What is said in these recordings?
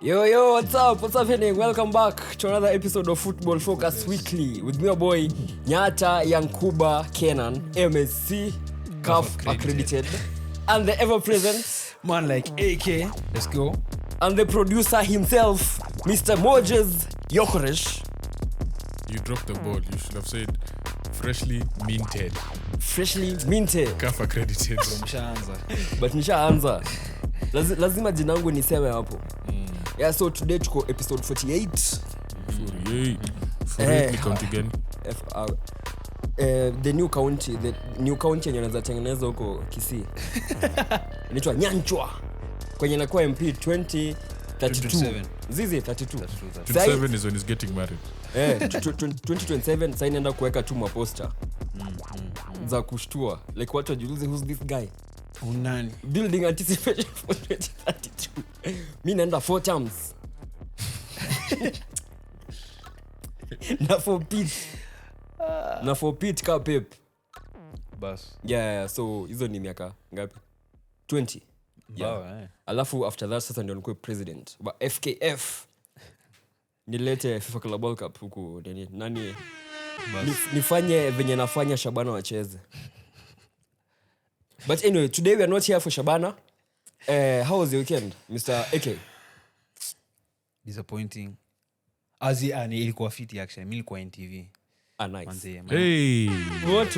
Yo, what's up? What's happening? Welcome back to another episode of Football Focus Weekly with me, your boy Nyata Yankuba Kenan, MSc, CAF accredited, and the ever-present man like AK. Let's go. And the producer himself, Mr. Mojez Yokoresh. You dropped the ball. You should have said freshly minted. Freshly minted. CAF accredited. But nishaanza. Lazima jinangu niseme hapo. Yeah, so today tuko episode 48. 48 count again. The new county yenye wanaweza tengeneza huko Kisii. Inaitwa Nyanchwa. Kwenye nakuwa MP 2032. Zizi 32. 27 is when he's getting married. 2027 sasa inaenda kuweka tu maposter. Za kushtua. Like watu wajiulize who's this guy? Unani? Building anticipation for 2032. Mimi naenda 4 terms. Na for Pete ka Pep. Bas. Yeah, so hizo ni miaka ngapi? 20. Yeah. Alafu after that sasa ndio nikuwe president. But FKF nilete FIFA Club World Cup huku nani? Nifanye venye nafanya Shabana wacheze. But anyway, today we are not here for Shabana. How was your weekend, Mr. AK? Disappointing. Ilikuwa fiti actually. Mimi nilikuwa NTV. Nice. Hey. What?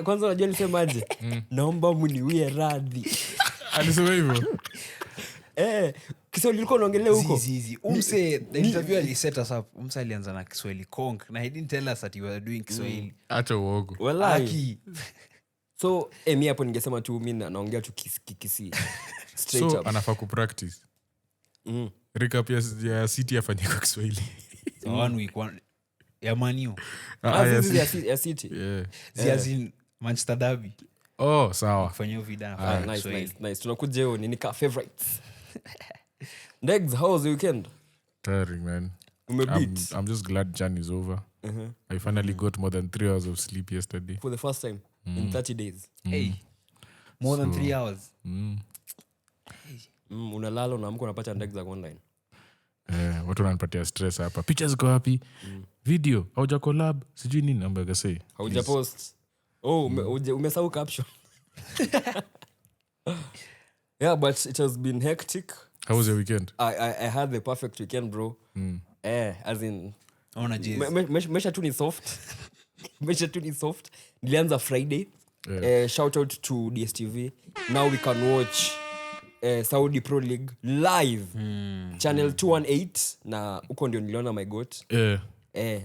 Kwanza unajua nisemaje? Naomba mniwie radhi. Alisema hivyo. Kiswahili ulikuwa unaongelea huko. The interview ali set us up. Umse alianza na Kiswahili konk na he didn't tell us that you were doing Kiswahili. Acha uogo. Wallahi. So, mimi hapo ningesema tu mimi naongea tu Kisii. Straight so, up. anafaa kupractice. Recap ya City afanye kwa Kiswahili. So 1 week ya Manu. Ya City. Yeah. Ziazin Manchester Derby. Oh, sawa. Kufanya video Nice. Tunakuja leo nini ka favorites. Ndegz, how was the weekend? Tiring, man. I'm just glad Jan is over. I finally got more than 3 hours of sleep yesterday. For the first time in 30 days. Hey. More than 3 hours. Unalala unaamka unapata Ndegz online. Watu wananipatia stress hapa. Pictures go happy. Video, hauja collab, sijui nini ambaga say. Hauja post. Umesahau caption. Yeah, but it has been hectic. How was your weekend? I had the perfect weekend, bro. As in mesha tu ni soft. Nilianza Friday. Shout out to DSTV. Now we can watch Saudi Pro League live. Channel 218 na uko ndio niliona my goat.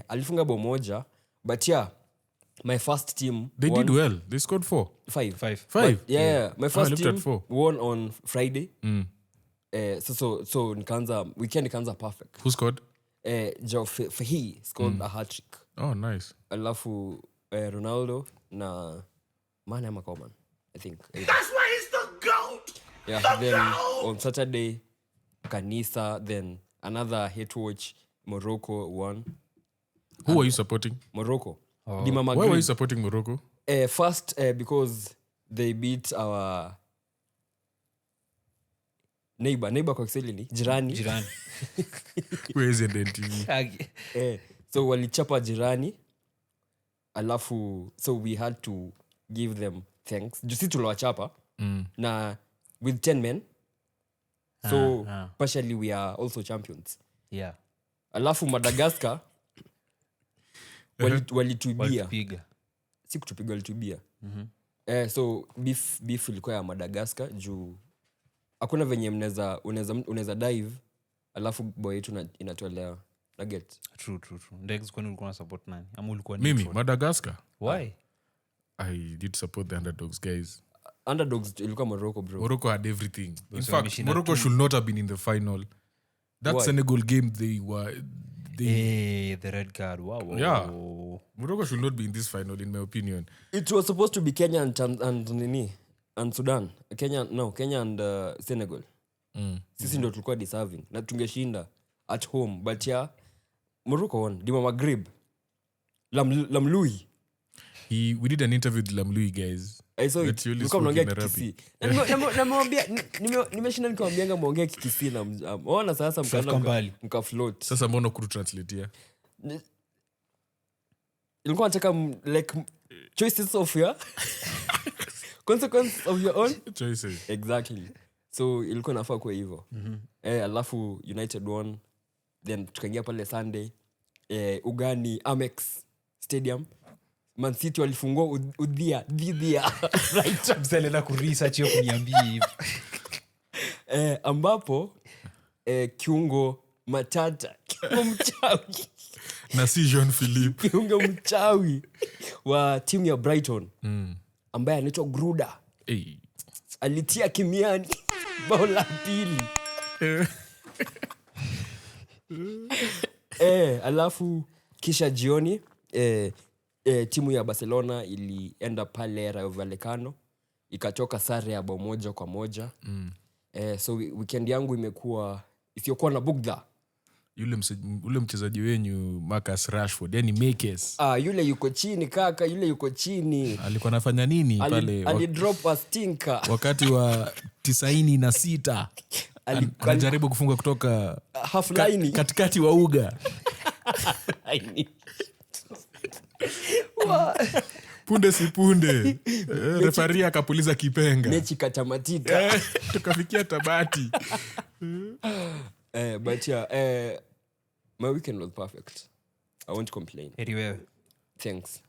Alifunga bao moja, but yeah, my first team they won. Did well. They scored 5. But, yeah, my first team won on Friday. So weekend nikaanza perfect. Who scored? Joe Fahy scored a hat-trick. Oh, nice. Alafu Ronaldo na Mane Coman, I think. That's why he's the GOAT. Yeah, then on Saturday Kanisa, then another hate watch. Morocco won. Who were you supporting? Morocco. Why were you supporting Morocco? First, because they beat our neighbor kwa Kiswahili ni jirani. Where is NTV? So walichapa jirani. Alafu, so we had to give them thanks. Jusi tuliwachapa. Na with 10 men. So partially we are also champions. Yeah. Alafu Madagascar walituibia. Si kutupiga walituibia. So beef ilikuwa ya Madagascar juu hakuna venye unaweza dive alafu boy yetu inatolewa. Nugget. True. Ndegz kwani ulikuwa na support nani? Ama ulikuwa ni mimi Madagascar? Why? I did support the underdogs guys. Underdogs ilikuwa Morocco, bro. Morocco had everything. In fact, Morocco should not have been in the final. That Why? Senegal game the red card. Wow. Yeah. Morocco should not be in this final in my opinion. It was supposed to be Kenya and Sudan. Kenya and Senegal. Sisi ndio tulikuwa deserving na tungeshinda at home, but yeah, Morocco won. Dima Maghrib. Lamloui. We did an interview with Lamlui guys. I saw it. Nilikuwa mnaongea Kikisi. Namwambia nimeshinda nikamwambia muongee Kikisi na ona sasa mkafloat. Sasa mbona kutranslatea? Ilikuwa nataka like choices of your consequence of your own choices. Exactly. So ilikuwa nafaa kwa hivyo. Alafu United won. Then tukaingia pale Sunday ugani Amex Stadium. Man City walifungua udhia right mselena ku research hiyo kuniambia hivi ambapo kiungo matata mchawi na si Jean-Philippe kiungo mchawi wa timu ya Brighton ambaye anaitwa Gruda alitia kimiani bao la pili alafu kisha jioni timu ya Barcelona ilienda pale Rayo Vallecano ikatoka sare ya 1-1 so weekend yangu imekuwa isiyokuwa na bugdha. Yule mchezaji wenyu Marcus Rashford yani Makes yule yuko chini kaka, yule yuko chini. Alikuwa anafanya nini pale? Alidrop a stinker wakati wa 96 alijaribu kufunga kutoka half line katikati wa uga punde si punde refaria akapuliza kipenga, mechi katamatika tukafikia tabati. But yeah, my weekend was perfect. I won't complain. Anyway, thanks.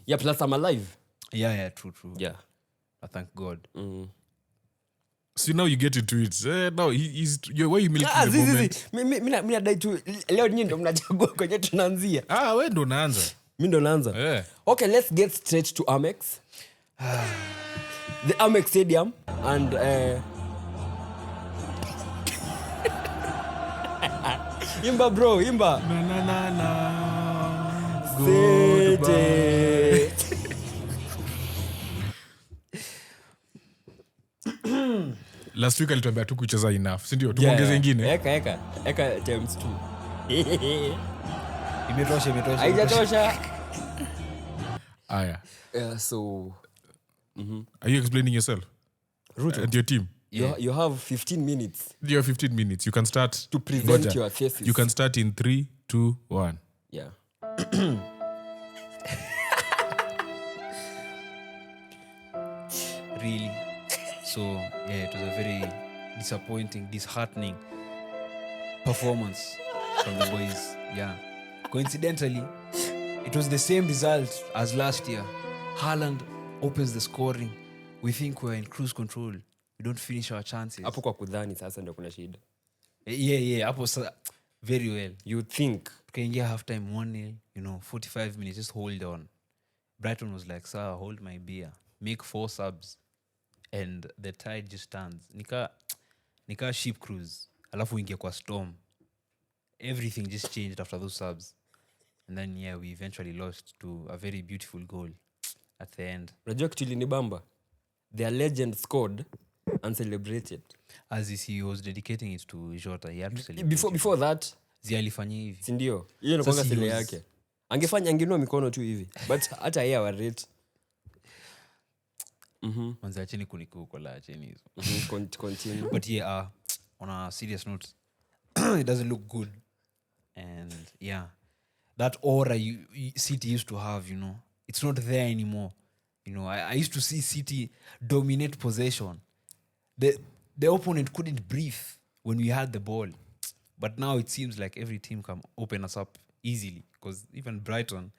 Yeah, plus I'm alive. Yeah, true. Yeah, I thank God. So now you get into it. Now he's why you milk the moment. Mimi nadai tu leo nyinyi ndo mnachagua kwenye tunaanzia. Wewe ndo unaanza. Mimi ndo naanza. Okay, let's get straight to Amex. The Amex Stadium and imba bro, imba. Na. Goodbye. Last week alituambia tu kucheza enough, si ndio? Tuongeze nyingine. Eka times 2. Imetosha. Haijatosha. Aya. So are you explaining yourself? Rutto. And your team? You have 15 minutes. You have 15 minutes. You can start to present your thesis. You can start in 3, 2, 1. Yeah. Really. So, yeah, it was a very disappointing, disheartening performance from the boys. Yeah. Coincidentally, it was the same result as last year. Haaland opens the scoring. We think we're in cruise control. We don't finish our chances. Hapo kwa kudhani sasa ndio kuna shida. Yeah. Hapo very well. You think. Tukaingia half time 1-0, 45 minutes, just hold on. Brighton was like, sir, hold my beer. Make 4 subs. And the tide just turns. Nika ship cruise. Alafu ingia kwa storm. Everything just changed after those subs. And then, yeah, we eventually lost to a very beautiful goal at the end. Unajua kitu ilinibamba? Their legend scored and celebrated. As he was dedicating it to Jota, he had to celebrate. Before that, Zia alifanya hivi. Si ndio? Hiyo ni kwanga sele yake. Angenua mikono tu hivi. But hata yeye awarate. Manza acheni kunikuko la acheni hizo. Continue. But yeah, on a serious note, it doesn't look good. And yeah, that aura City used to have, it's not there anymore. I used to see City dominate possession. The opponent couldn't breathe when we had the ball. But now it seems like every team can open us up easily. Because even Brighton,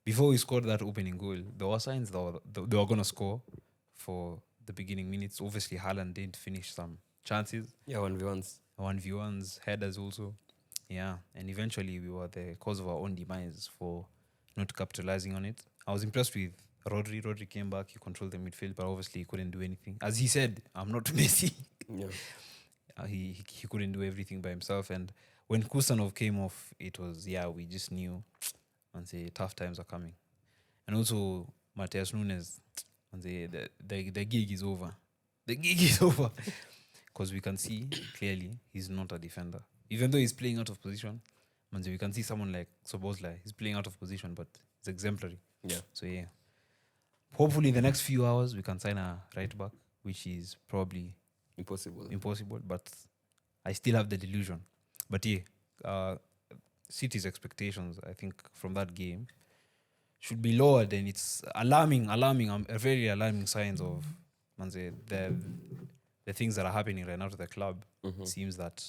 before we scored that opening goal, there were signs they were going to score for the beginning minutes. Obviously, Haaland didn't finish some chances. Yeah, 1v1s, headers also. Yeah, and eventually we were the cause of our own demise for not capitalizing on it. I was impressed with Rodri. Rodri came back, he controlled the midfield, but obviously he couldn't do anything. As he said, I'm not Messi. Yeah. He couldn't do everything by himself. And when Kusanov came off, it was, we just knew and say tough times are coming. And also Matheus Nunes, and the gig is over. The gig is over. Because we can see clearly he's not a defender. Even though he's playing out of position, Manze, we can see someone like Sobozla. He's playing out of position, but it's exemplary. Yeah. So yeah. Hopefully in the next few hours we can sign a right back, which is probably impossible, but I still have the delusion. But yeah, City's expectations, I think, from that game should be lowered, and it's alarming, very alarming signs of Manze, the things that are happening right now to the club. It seems that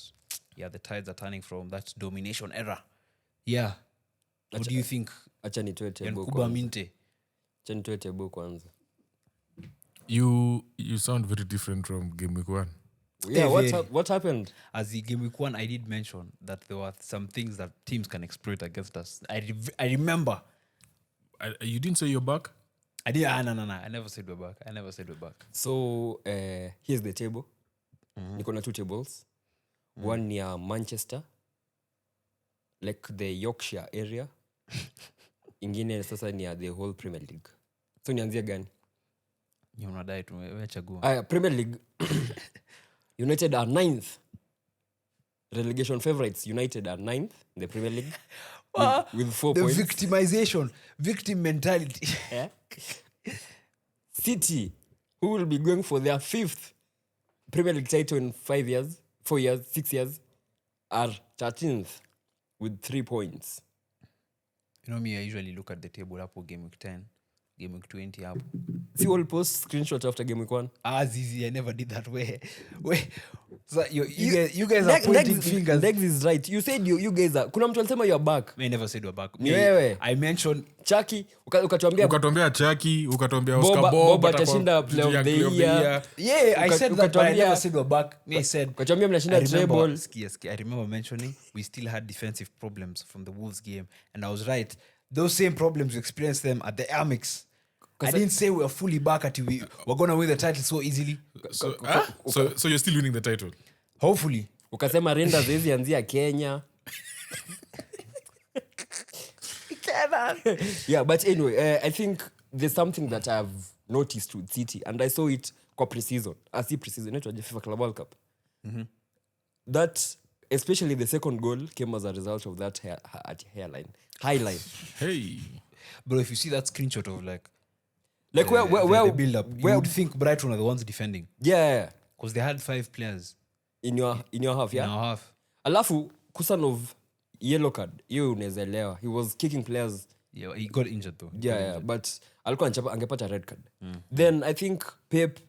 the tides are turning from that domination era. Yeah. What do you think? Acha nitoe table Kuba Minte. Acha nitoe table kwanza. You sound very different from game week 1. Yeah, what happened? As the game week 1, I did mention that there were some things that teams can exploit against us. I remember. You didn't say you're back? I did. No. I never said we're back. So here's the table. Niko na 2 tables. One near Manchester, like the Yorkshire area. Ingine sasa near the whole Premier League. So nianzia gani? Unadai tumechagua. Premier League. United are 9th. Relegation favorites. United are 9th in the Premier League with 4 points. The victimization, victim mentality. City, who will be going for their 5th Premier League title in 5 years, 4 years, 6 years, are 13th with 3 points. You know me, I usually look at the table up for game week 10, game week 20 up. See all post screenshot after game week 1. Zizi, I never did that way. So you guys are pointing fingers. Ndegz is right. You said you guys are. Kuna mtu alisema you're back. I never said we're back. I mentioned Chucky, ukatuambia Chucky, ukatuambia Oscar Bob atashinda player of the year. Yeah, I said that, but I never said we're back. I said ukatuambia mnashinda treble. I remember mentioning we still had defensive problems from the Wolves game, and I was right. Those same problems, we experienced them at the Amex. I didn't say we were fully back at we're going to win the title so easily. So you're still winning the title? Hopefully. Ukasema Rangers hizi anzia Kenya. Yeah, but anyway, I think there's something that I've noticed with City, and I saw it kwa pre-season. I see pre-season, it was the FIFA Club World Cup. That, especially the second goal, came as a result of that highline. Hey. Bro, if you see that screenshot of like where the build up, you would think Brighton are the ones defending. Yeah. Because they had 5 players. In your half, yeah? In our half. Alafu, Kusanov, yellow card. You unaelewa. He was kicking players. Yeah, he got injured though. Yeah, but alikuwa angepata red card. Then I think Pep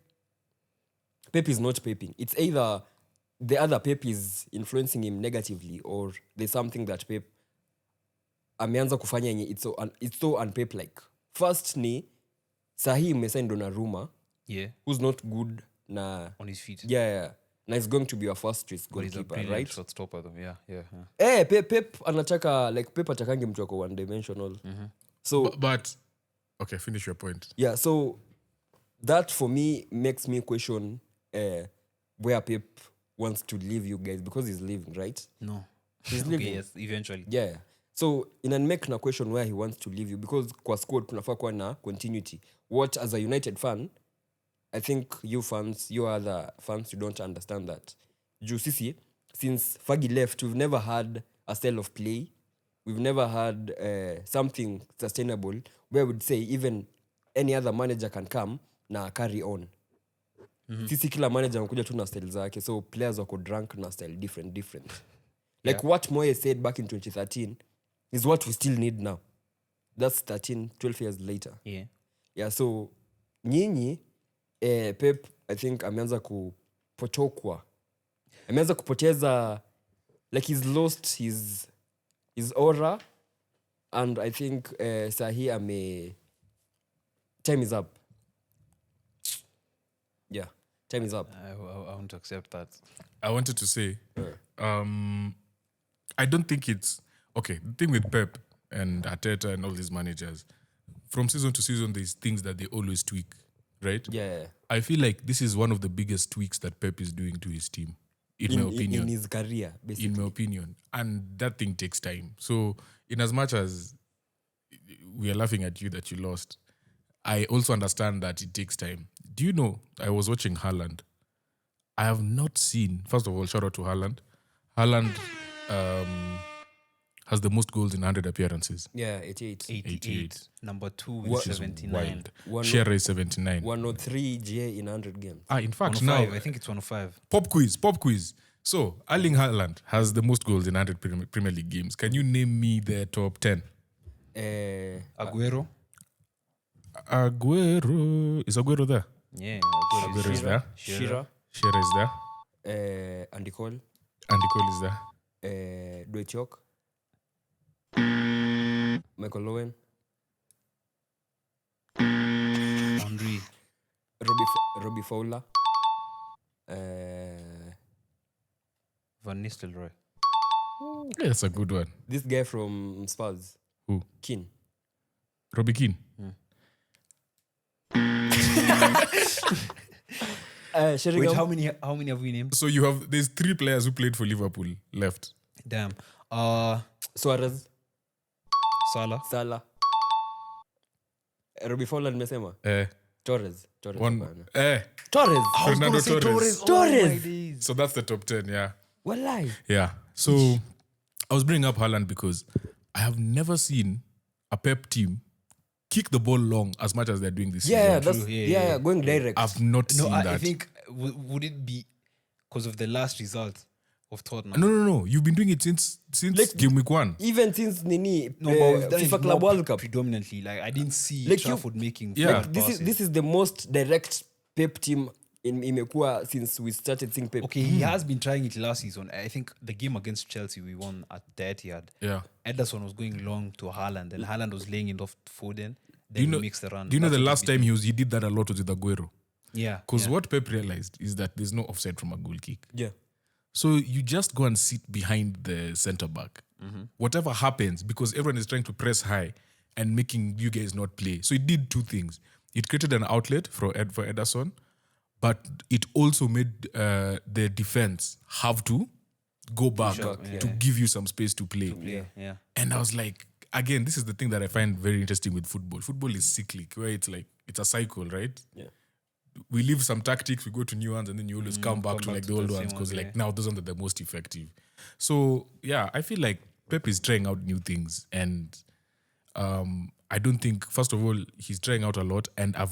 is not Peping. It's either the other Pep is influencing him negatively, or there's something that Pep ameanza kufanya yenye it's so un-Pep like. First ni Sahi mesigned Donnarumma, who's not good na on his feet. Yeah. Now he's going to be your first choice goalkeeper, right? Shot stopper though. Yeah. Pep anataka, like Pep atakangi mtu wako one dimensional. So but okay, finish your point. Yeah, so that for me makes me question where Pep wants to leave you guys, because he's leaving, right? No. He's leaving. Okay, yes, eventually. Yeah. So make na question where he wants to leave you, because kwa squad kunafaa kuwa na continuity. What, as a United fan, I think you other fans, you don't understand that. Juu sisi, since Fergie left, we've never had a style of play. We've never had something sustainable where we'd say even any other manager can come na carry on. Sisi kila manager anakuja tu na style zake, so players wako drunk na style different. Like what Moye said back in 2013 is what we still need now. That's 12 years later. Yeah, so nyinyi Pep, I think ameanza kupotokwa. Ameanza kupoteza, like he's lost his aura, and I think sahi time is up. Yeah, time is up. I won't accept that. I wanted to say, I don't think it's okay. The thing with Pep and Arteta and all these managers, from season to season, there's things that they always tweak, right? Yeah. I feel like this is one of the biggest tweaks that Pep is doing to his team, in my opinion. In his career, basically. In my opinion. And that thing takes time. So, in as much as we are laughing at you that you lost, I also understand that it takes time. Do you know, I was watching Haaland. I have not seen, first of all, shout out to Haaland. Haaland has the most goals in 100 appearances. Yeah, 88. 88. Number 2 with Which is 79. wild. Shearer is 79. 103 GA in 100 games. In fact, 105. now I think it's 105. pop quiz. So, Erling Haaland has the most goals in 100 Premier League games. Can you name me the top 10? Aguero. Is Aguero there? Yeah, Aguero is there. Shearer. Shearer is there. Andy Cole. Andy Cole is there. Dwight York. Michael Owen. Henry. Robbie Fowler. Van Nistelrooy. Yeah, that's a good one. This guy from Spurs. Who? Keane. Robbie Keane. Wait, Sheringham. how many have we named? So there's 3 players who played for Liverpool left. Damn. Suarez. Salah. Robbie Fowler nimesema. Torres. One. Torres. Fernando Torres. Torres. So that's the top 10, yeah. Walai. Yeah. So I was bringing up Haaland because I have never seen a Pep team kick the ball long as much as they're doing this Yeah, season. that's Yeah. going direct. I've not No, seen that. I think would it be because of the last result of Tottenham? No. You've been doing it since Like- game week 1. Even since Nini No, but we've done FIFA it Club more World Cup. predominantly. Like I didn't see Like you- Trafford making Yeah. forward This passes. is the most direct Pep team in imekuwa since we started seeing Pep. Okay, he has been trying it last season. I think the game against Chelsea we won at the Etihad. Yeah. Ederson was going long to Haaland, and Haaland was laying it off to Foden. Do you Then know, he makes the run. do you know That's the what last he's been time he did that a lot was with Aguero? doing. Yeah. Because yeah. what Pep realized is that there's no offside from a goal kick. Yeah. So you just go and sit behind the center back. Whatever happens, because everyone is trying to press high and making you guys not play. So it did 2 things. It created an outlet for Ederson, but it also made the defense have to go back to give you some space to play. Yeah. And I was like, again, this is the thing that I find very interesting with football. Football is cyclic, where it's like, it's a cycle, right? Yeah. We leave some tactics, we go to new ones, and then you always come back to like the old same ones because ones, like now those ones are the most effective. So yeah, I feel like Pep is trying out new things, and I don't think, first of all, he's trying out a lot, and I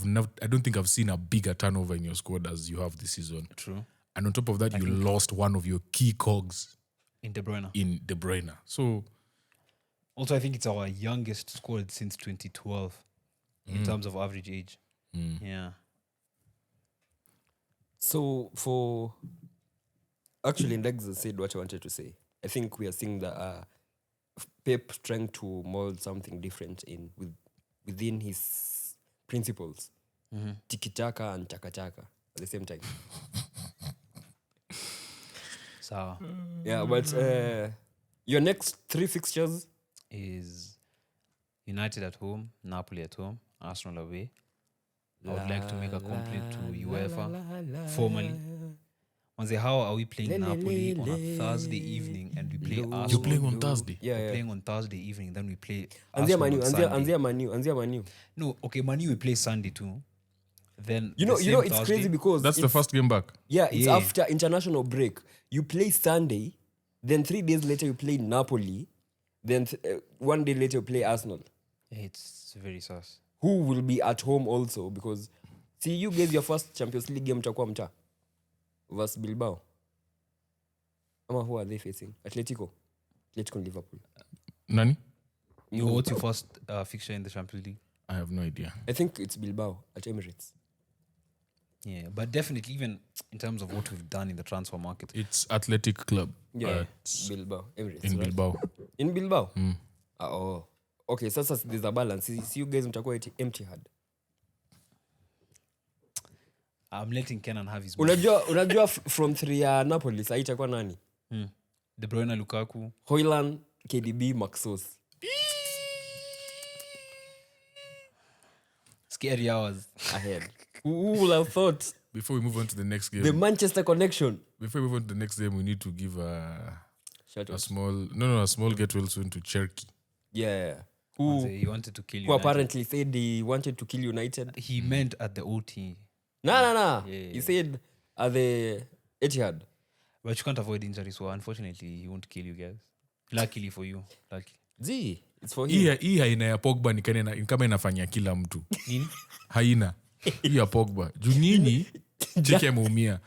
don't think I've seen a bigger turnover in your squad as you have this season. True. And on top of that, you lost one of your key cogs In De Bruyne. in De Bruyne. So Also, I think it's our youngest squad since 2012 in terms of average age. Yeah. So for actually Ndegz said what I wanted to say. I think we are seeing the Pep trying to mold something different within his principles. Tiki-taka and taka-taka at the same time. So Yeah, but your next 3 fixtures is United at home, Napoli at home, Arsenal away. I would like to make a complaint to UEFA formally. Manze, how are we playing Napoli on a Thursday evening and we play Arsenal? you're playing on Thursday. Yeah, We're yeah. playing on Thursday evening, then we play Anzia Arsenal on Sunday. Anzia Manu. No, okay, Manu we play Sunday too. Then You know, it's crazy because That's the it's- first game back. Yeah, it's Yeah. after international break. You play Sunday, then 3 days later you play Napoli, then 1 day later you play Arsenal, It's very sus. who will be at home also because see you guys your first Champions League game mtakuwa mta versus Bilbao. Ama who are they facing? Atletico and Liverpool. Nani? What's your first fixture in the Champions League? I have no idea. I think it's Bilbao at Emirates. Yeah, but definitely even in terms of what we've done in the transfer market, It's Athletic Club. Yeah, Bilbao, Emirates. In right? Bilbao. In Bilbao? Oh. Okay, sasa there's a balance. See you guys mtakuwa empty hard. I'm letting Kenan have his Unajua from 3 ya Napoli sasa itakuwa nani? De Bruyne, Lukaku. Hoyland, KDB, Maxos. Scary hours. Ahead. Who would have thought? Before we move on to the next game, The Manchester connection. before we move on to the next game, we need to give Shout a out. small get well soon to Cherky. Yeah. He wanted to kill Who you. apparently said he wanted to kill United. He meant at the OT. Nah. Yeah. He said at the Etihad. But you can't avoid injury, so unfortunately, he won't kill you guys. Luckily for you. Lucky. Z, it's for him. Hii haina ya Pogba ni kama inafanya kila mtu. Nini? Haina. Hii ya Pogba. Junini cheki ameumia.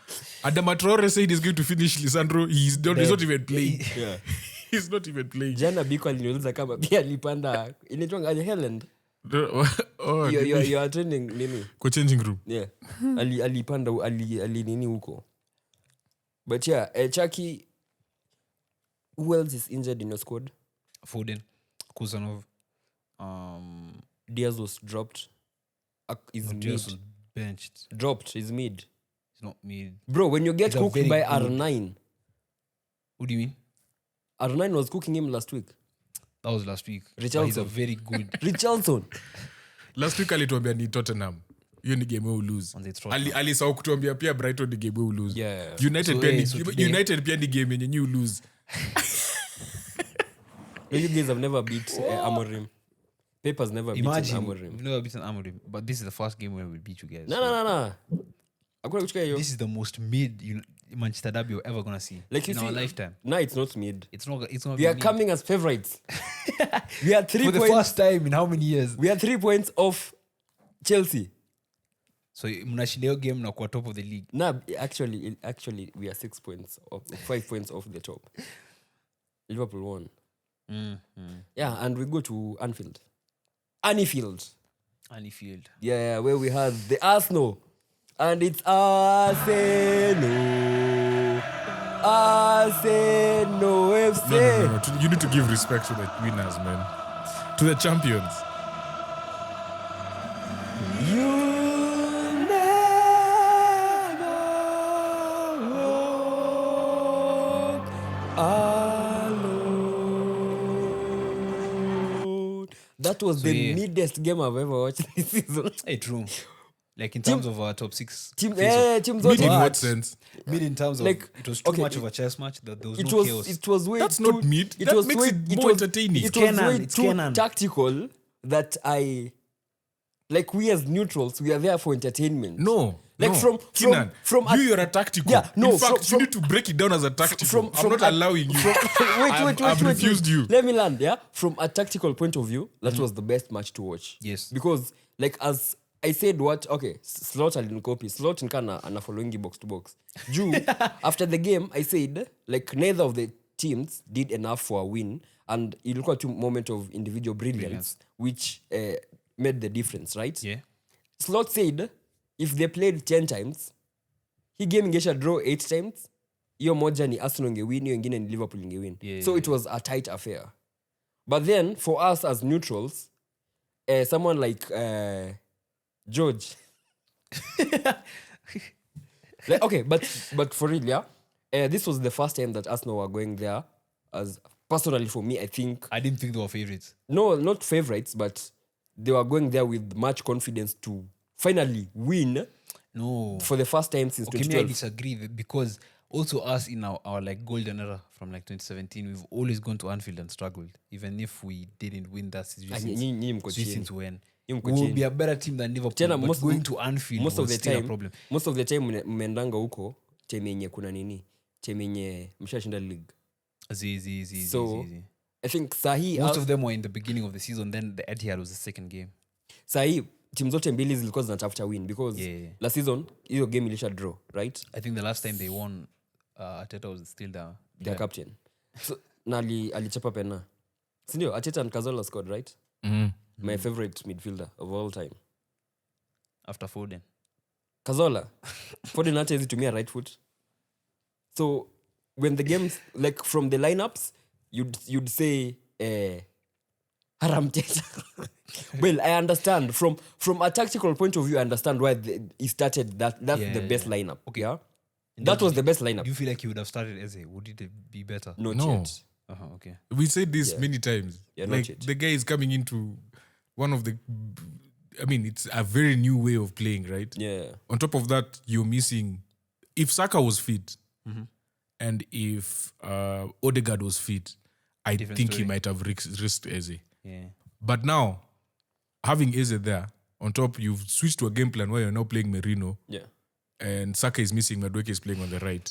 Adama Traore said he's going to finish Lisandro. He's not even playing. Yeah. He's not even playing. Jana Biko aliniuliza kama pia alipanda inaitwa aje Haaland. Oh, you are training nini? Kwa changing room. Yeah. Alipanda ali nini huko. But yeah, Chucky, who else is injured in your squad? Foden, Kuzanov, Diaz was dropped. Is Diaz mid. was benched. Dropped is mid. It's not mid. Bro, when you get He's a cooked very by good- R9, What do you mean? R9 was cooking him last week. That was last week. But Richarlison. he's a very good Richarlson. Last week alituambia ni Tottenham. Hiyo ni game we lose. on the Tottenham. Alisahau kutuambia pia Brighton ni game we lose. Yeah. United So, pia so today- United pia ni game yenye you lose. No, you guys have never beat Amorim. Paper's never Imagine beaten Amorim. we've never beaten Amorim, but this is the first game where we beat you guys. No. Hakuna kuchukua hiyo. This is the most mid Manchester derby you're ever gonna see Like you in see, our lifetime. No, it's not mid. It's not. It's not. We are coming as favorites. We are 3 for the points. first time in how many years? We are 3 points off Chelsea. So mnashinda hiyo game na kwa top of the league. No, actually, we are 6 points off, 5 points off the top. Liverpool won. Yeah, and we go to Anfield. Anfield. Anfield. Yeah, where we had the Arsenal. And it's Arsenal. Arsenal FC. No. You need to give respect to the winners, man. To the champions. You never walk alone. That was the yeah. neatest game I've ever watched this season. Hey, true. Like in terms of our top 6. Team Mid zote. in what sense? Mid in terms of Like, it was too okay, much of a chess match that there was It no was chaos. it was way That's too, not mid. It That was makes way, it more entertaining. It It's was Kenan, way it's too Kenan. tactical that like we as neutrals, we are there for entertainment. No. Like no. Kenan, from you're a tactical. Yeah, no, in fact, from- you need to break it down as a tactical. I'm not allowing you. I've refused you. Let me land. Yeah, from a tactical point of view, that was the best match to watch. Yes. Because like as I said, Slot alincopy. Slot nkana ana following box to box. After the game, I said like neither of the teams did enough for a win, and it looked to moment of individual brilliance. Which made the difference, right? Yeah. Slot said if they played 10 times, he game ingesha draw 8 times. Hiyo moja ni Arsenal ingewin, hiyo ingine ni Liverpool ingewin. So it was a tight affair. But then for us as neutrals, someone like George. Like, okay, but for real, yeah. This was the first time that Arsenal were going there. As personally for me, I think I didn't think they were favorites. no, not favorites, but they were going there with much confidence to finally win No. for the first time since Okay, me, I 2012. disagree because also us in our like golden era from like 2017, we've always gone to Anfield and struggled, even if we didn't win that season. Nyinyi mko chini. Since when? Nyinyi mko We will chini. be a better team than Liverpool. Tena but going to Anfield most of was the still time, a problem. most of the time mmeendanga huko time yenye kuna nini, time yenye mshashinda league. So, I think sahi Most of them were in the beginning of the season. Then the Etihad was the second game. sahi timu zote mbili zilikuwa zinatafuta win because Yeah. last season hiyo game ilisha draw, right? I think the last time they won, Arteta was still Their captain. So na alichapa pena. Si ndio? Arteta and Cazorla scored, right? My favorite midfielder of all time. after Foden. Cazorla. Foden hata hizi tumia right foot. So when the games like from the lineups you'd say Haram Teta. Well, I understand from a tactical point of view. I understand why he started that. That's the best lineup. Okay, yeah. That was the best lineup. Do you feel like you would have started as a? Would it be better? Not No. yet. Okay. We said this many times. Yeah, not like yet. the guy is coming into one of the. I mean, it's a very new way of playing, right? Yeah. On top of that, you're missing. If Saka was fit, and if Odegaard was fit, I Different think he story. might have risked Eze. Yeah. But now, having Eze there, on top, you've switched to a game plan where you're now playing Merino, Yeah. and Saka is missing, Madueke is playing on the right.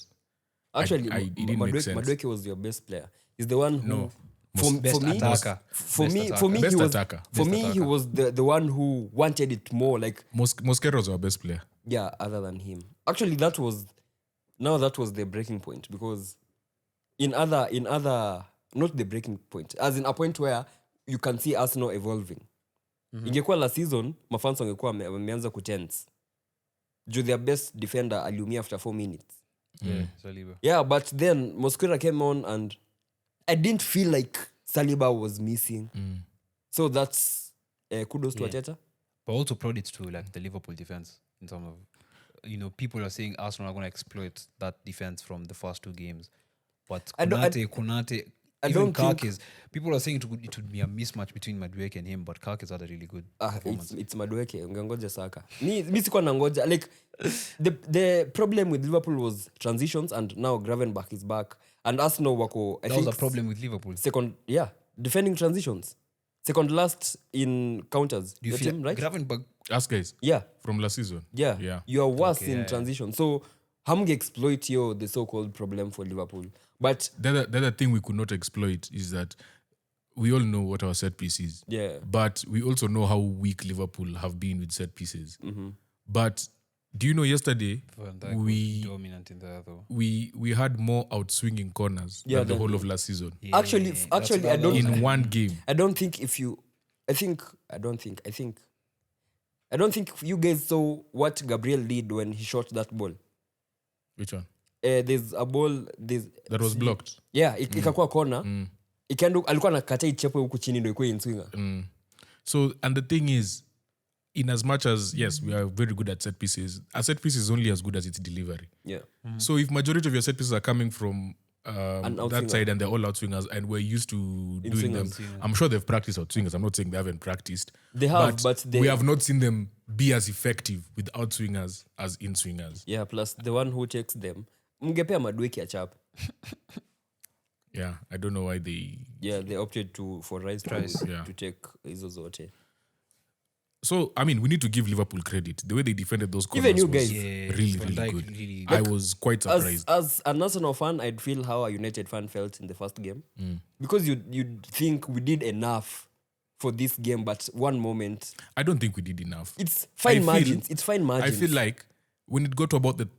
Actually, it didn't make sense. Madueke was your best player. He's the one who No. for me Best attacker. Best he was attacker. for me he was the one who wanted it more. Like Mosquera was our best player. yeah, other than him. Actually, that was the breaking point because in other not the breaking point, as in a point where you can see Arsenal evolving. Ingekuwa last season, mafans wangekuwa wameanza kutense. Their best defender aliumia after 4 minutes. Saliba. Yeah, but then Mosquera came on and I didn't feel like Saliba was missing. So that's kudos to Arteta. But also plaudits to like the Liverpool defense in terms of, people are saying Arsenal are going to exploit that defense from the first 2 games. But Konate, even Karkis, people are saying it would be a mismatch between Madueke and him, but Karkis had a really good performance. It's Madueke, ungangoja Saka. Mi sikuwa nangoja. Like the problem with Liverpool was transitions, and now Gravenberch is back, and Arsenal wako. That was a problem with Liverpool. Defending transitions. Second last in counters. Do you feel team, right? Gravenberch? Us guys. Yeah. From last season. Yeah. You are worse in transition. So hamge exploit the so-called problem for Liverpool. But the other thing we could not exploit is that we all know what our set piece is. Yeah. But we also know how weak Liverpool have been with set pieces. But do you know yesterday we dominant in the other. We had more outswinging corners than the whole of last season. Yeah, actually I don't in one game. I don't think you guys saw what Gabriel did when he shot that ball. Which one? There's a ball that was blocked. Yeah, ikakuwa corner. Alikuwa anakata ichepwe huku chini ndio ikuwe inswinga. So, and the thing is, in as much as yes, we are very good at set pieces, a set piece is only as good as its delivery. Yeah. So if majority of your set pieces are coming from that side and they're all outswingers and we're used to doing them, I'm sure they've practiced outswingers. I'm not saying they haven't practiced. They have, but we have not seen them be as effective with outswingers as in-swingers. Yeah, plus the one who takes them, mngepea Madueke a chap. Yeah, I don't know why they... Yeah, they opted for Rice to take hizo zote. So, I mean, we need to give Liverpool credit. The way they defended those corners even you guys, was really good. Really, I was quite surprised. As an Arsenal fan, I'd feel how a United fan felt in the first game. Because you'd think we did enough for this game, but one moment... I don't think we did enough. It's fine margins. I feel like when it got to about the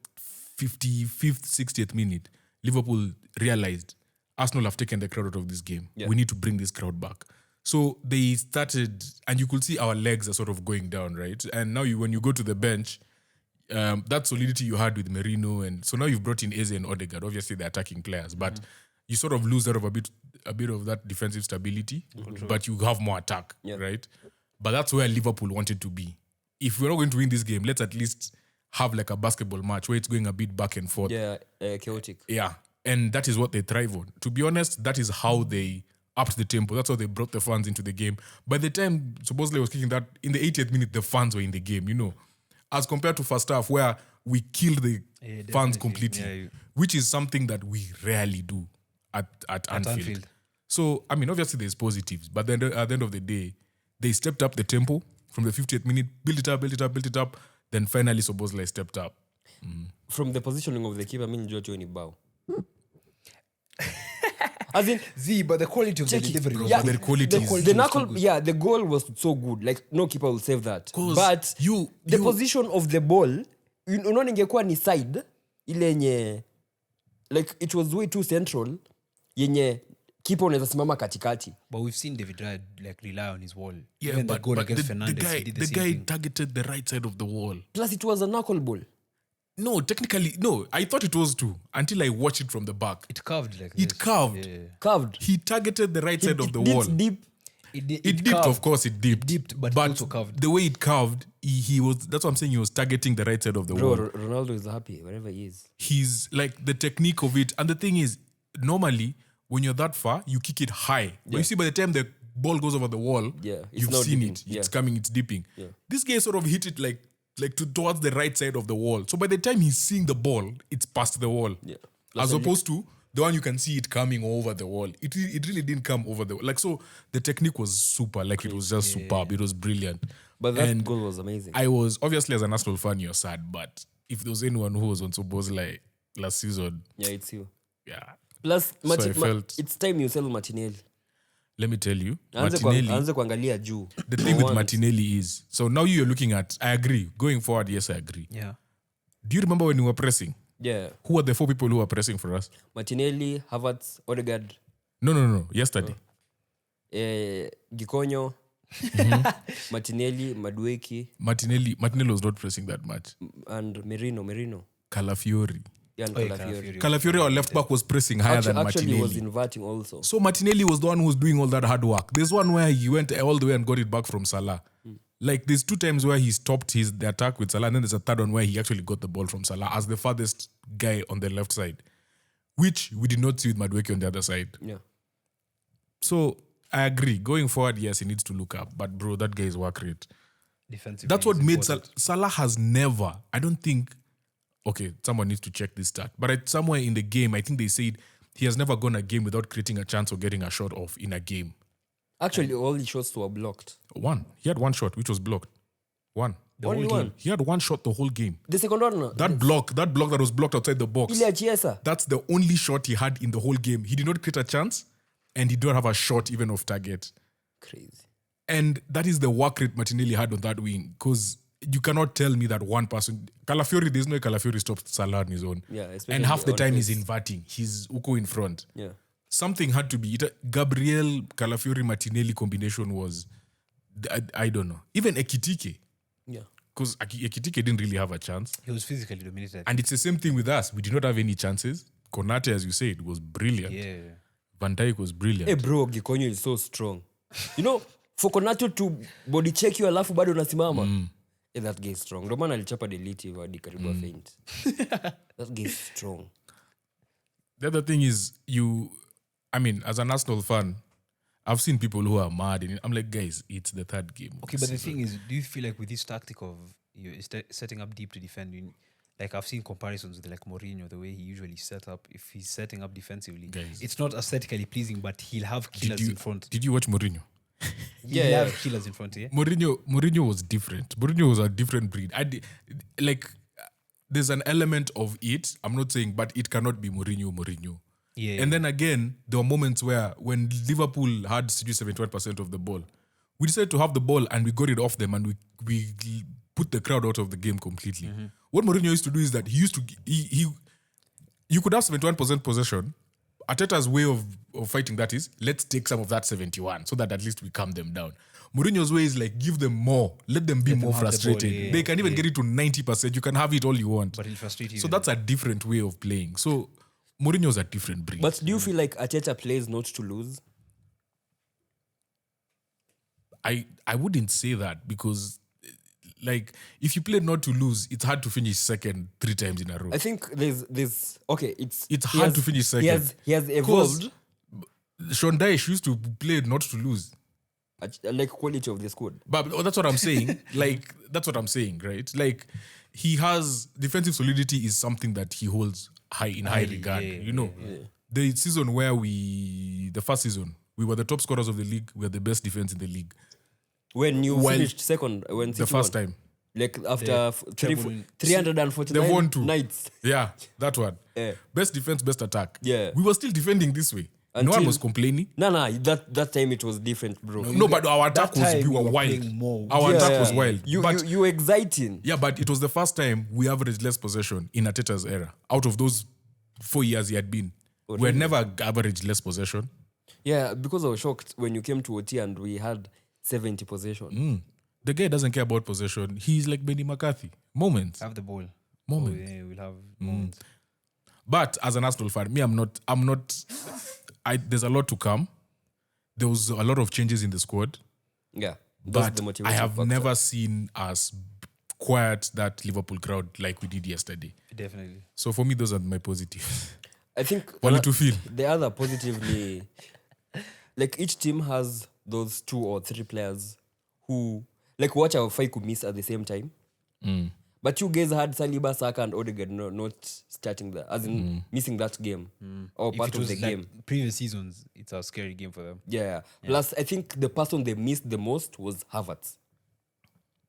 55th, 60th minute, Liverpool realized Arsenal have taken the crowd out of this game. Yeah. We need to bring this crowd back. So they started, and you could see our legs are sort of going down, right? And now when you go to the bench, that solidity you had with Merino, and so now you've brought in Eze and Odegaard. Obviously, they're attacking players, but you sort of lose out of a bit of that defensive stability, but you have more attack, right? But that's where Liverpool wanted to be. If we're not going to win this game, let's at least have like a basketball match where it's going a bit back and forth. Yeah, chaotic. Yeah, and that is what they thrive on. To be honest, that is how they upped the tempo. That's how they brought the fans into the game. By the time supposedly I was kicking that, in the 80th minute, the fans were in the game, as compared to first half where we killed the fans completely, which is something that we rarely do at Anfield. So, I mean, obviously there's positives, but then at the end of the day, they stepped up the tempo from the 50th minute, built it up, then finally supposedly stepped up. From the positioning of the keeper, I mean, Jojo ni bao. As in, but the quality of the delivery. The goal was so good. Like, no keeper will save that. But the position of the ball, unaona ingekuwa ni side, ile yenye, like, it was way too central, yenye keeper unaweza simama katikati. But we've seen David Raya rely on his wall. Yeah, even but the goal against the Fernandes, guy, he did the guy thing. targeted the right side of the wall. Plus, it was a knuckle ball. No, technically, no. I thought it was too until I watched it from the back. It curved like this. It curved. Yeah. Curved. He targeted the right side of the wall. Deep. It dipped, of course, it dipped. It dipped, but it also curved. The way it curved, he was. That's what I'm saying. He was targeting the right side of the wall. Ronaldo is happy wherever he is. He's like the technique of it, and the thing is, normally when you're that far, you kick it high. But you see, by the time the ball goes over the wall, you've seen dipping. it. It's coming. It's dipping. Yeah. This guy sort of hit it like towards the right side of the wall. So by the time he's seeing the ball, it's past the wall. Yeah. As opposed to the one you can see it coming over the wall. It really didn't come over the wall. Like, so the technique was super. Like, it was just superb. It was brilliant. But that goal was amazing. I was, obviously as an Arsenal fan, you're sad. But if there was anyone who was on Sobo's, like, last season. Yeah, it's you. Yeah. Plus, So I felt- it's time you sell Martinelli. Let me tell you, Anze kuangalia juu. the thing with Martinelli is, so now you're looking at, I agree. Going forward, yes, I agree. Yeah. Do you remember when we were pressing? Yeah. Who were the 4 people who were pressing for us? Martinelli, Havertz, Odegaard, No. Yesterday. Gikonyo, Martinelli, Madueke, Martinelli was not pressing that much. and Merino. Calafiori. Yeah, and Calafiori. Calafiori, our left back, was pressing higher than Actually, he was Martinelli. inverting also. So Martinelli was the one who was doing all that hard work. There's one where he went all the way and got it back from Salah. Like there's 2 times where he stopped the attack with Salah, and then there's a third one where he actually got the ball from Salah as the farthest guy on the left side, which we did not see with Madueke on the other side. Yeah. So I agree. Going forward, yes, he needs to look up. But bro, that guy is work rate. Defensively, That's what it's made important. Salah has never, I don't think, okay, someone needs to check this stat, but somewhere in the game, I think they said he has never gone a game without creating a chance or getting a shot off in a game. Actually, all the shots were blocked. One. He had one shot, which was blocked. One. The Only whole game. One. He had one shot the whole game. The second one. That block that was blocked outside the box. Ile Chiesa. That's the only shot he had in the whole game. He did not create a chance, and he did not have a shot even off target. Crazy. And that is the work rate Martinelli had on that wing, because you cannot tell me that one person... Calafiori, there's no way Calafiori stopped Salah on his own. Yeah, especially and half the on time pace. he's inverting. He's Uko in front. Yeah. Something had to be... Gabriel, Calafiori, Martinelli combination was... I don't know. Even Ekitike. Yeah. Because Ekitike didn't really have a chance. He was physically dominated. And it's the same thing with us. We did not have any chances. Konate, as you said, was brilliant. Yeah. Van Dijk was brilliant. Hey bro, Gikonyo is so strong. You know, for Konato to body check you alafu bado unasimama. Hey, that guy is strong. Ndio maana alichapa delete hadi karibu faint. That guy is strong. The other thing is, as an Arsenal fan, I've seen people who are mad. And I'm like, guys, it's the 3rd game. Okay, but the thing is, do you feel like with this tactic of you setting up deep to defend, like I've seen comparisons with like Mourinho, the way he usually set up, if he's setting up defensively, Guys. it's not aesthetically pleasing, but he'll have killers in front. Did you watch Mourinho? He'll have killers in front, yeah? Mourinho was different. Mourinho was a different breed. There's an element of it. I'm not saying, but it cannot be Mourinho. Yeah. And then again, there were moments where when Liverpool had 71% of the ball, we decided to have the ball and we got it off them and we put the crowd out of the game completely. What Mourinho used to do is that he you could have 71% possession. Arteta's way of fighting that is, let's take some of that 71 so that at least we calm them down. Mourinho's way is like, give them more. Let them be more frustrated. The ball, they can even get it to 90%. You can have it all you want. But he'll frustrate you. So that's a different way of playing. So Mourinho's a different breed. But do you feel like Arteta plays not to lose? I wouldn't say that because, like, if you play not to lose, it's hard to finish second 3 times in a row. I think there's okay. It's hard to finish second. He has evolved. Sean Dyche used to play not to lose. Like quality of the squad. But that's what I'm saying. That's what I'm saying, right? Like, he has defensive solidity is something that he holds in high regard. The season where the first season, we were the top scorers of the league. We were the best defense in the league. When you finished second, when the first time, like after 349 they won 2 nights. Yeah, that one. Yeah. Best defense, best attack. Yeah. We were still defending this way. No one was complaining. No, that time it was different, bro. No, but our attack was wild. Our attack was wild. You were exciting. Yeah, but it was the first time we averaged less possession in Arteta's era. Out of those 4 years he had been, we had never averaged less possession. Yeah, because I was shocked when you came to OT and we had 70 possession. The guy doesn't care about possession. He's like Benny McCarthy. Moments. Have the ball. Moments. Oh, yeah, we'll have moments. But as an Arsenal fan, I'm not. There's a lot to come. There was a lot of changes in the squad. Yeah. But the I motivation have factor. never seen us quiet that Liverpool crowd like we did yesterday. Definitely. So for me, those are my positives. I think Only to feel. the other positively, like each team has those 2 or 3 players who, like, watch our fight could miss at the same time. But you guys had Saliba, Saka, and Odegaard not starting there, as in missing that game or If part it of was the like game. previous seasons, it's a scary game for them. Yeah. Plus, I think the person they missed the most was Havertz.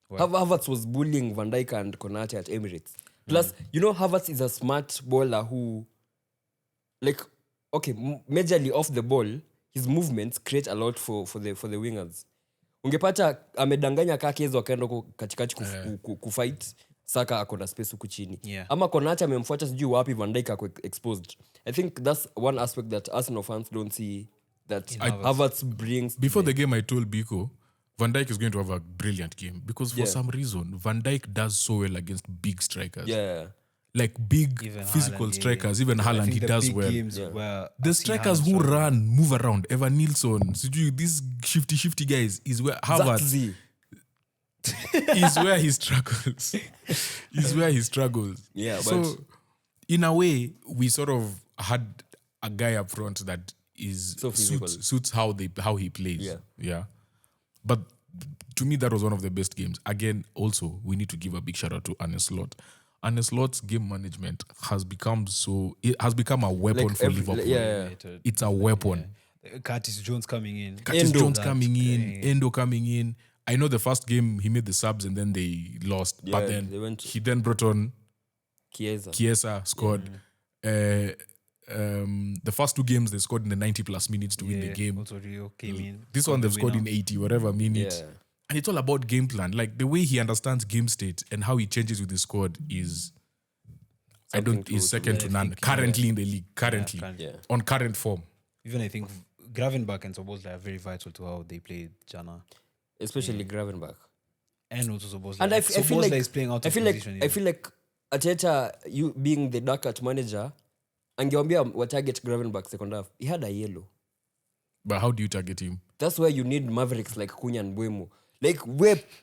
Why? Havertz was bullying Van Dijk and Konate at Emirates. Plus, you know, Havertz is a smart bowler who, like, okay, majorly off the ball, his movements create a lot for the wingers. Ungepata amedanganya Kakezo akaenda huko katikati kufight, Saka akona space huku chini. Ama Konacha amemfuata sijui wapi, Van Dijk ako exposed. I think that's one aspect that Arsenal fans don't see that Havertz brings. Before the game, I told Biko, Van Dijk is going to have a brilliant game because for some reason, Van Dijk does so well against big strikers. Yeah. Like big Even physical Haaland, strikers, even Haaland, he does well. The strikers who Haaland run, move around, Evan Nilsson, these shifty guys is where Havertz is where he struggles. Is where he struggles. Yeah, so but in a way, we sort of had a guy up front that is so suits how he plays. Yeah. But to me, that was one of the best games. Again, also, we need to give a big shout out to Arne Slot. Arne Slot's game management has become a weapon for Liverpool. It's a weapon. Curtis Jones coming in. Endo coming in. I know the first game he made the subs and then they lost. Yeah, but then he then brought on Chiesa, scored. The first two games they scored in the 90 plus minutes to win the game. Also Rio came in. This one they've scored in 80 whatever minutes. Yeah. And it's all about game plan. Like the way he understands game state and how he changes with the squad is second to none. Currently in the league. On current form. Even I think Gravenberch and Szoboszlai are very vital to how they played Jana. Especially Gravenberch. And also Szoboszlai. And I feel like is playing out of position. I feel like Arteta, you being the dark art manager, angewambia target Gravenberch second half. He had a yellow. But how do you target him? That's why you need mavericks like Cunha and Mount. Like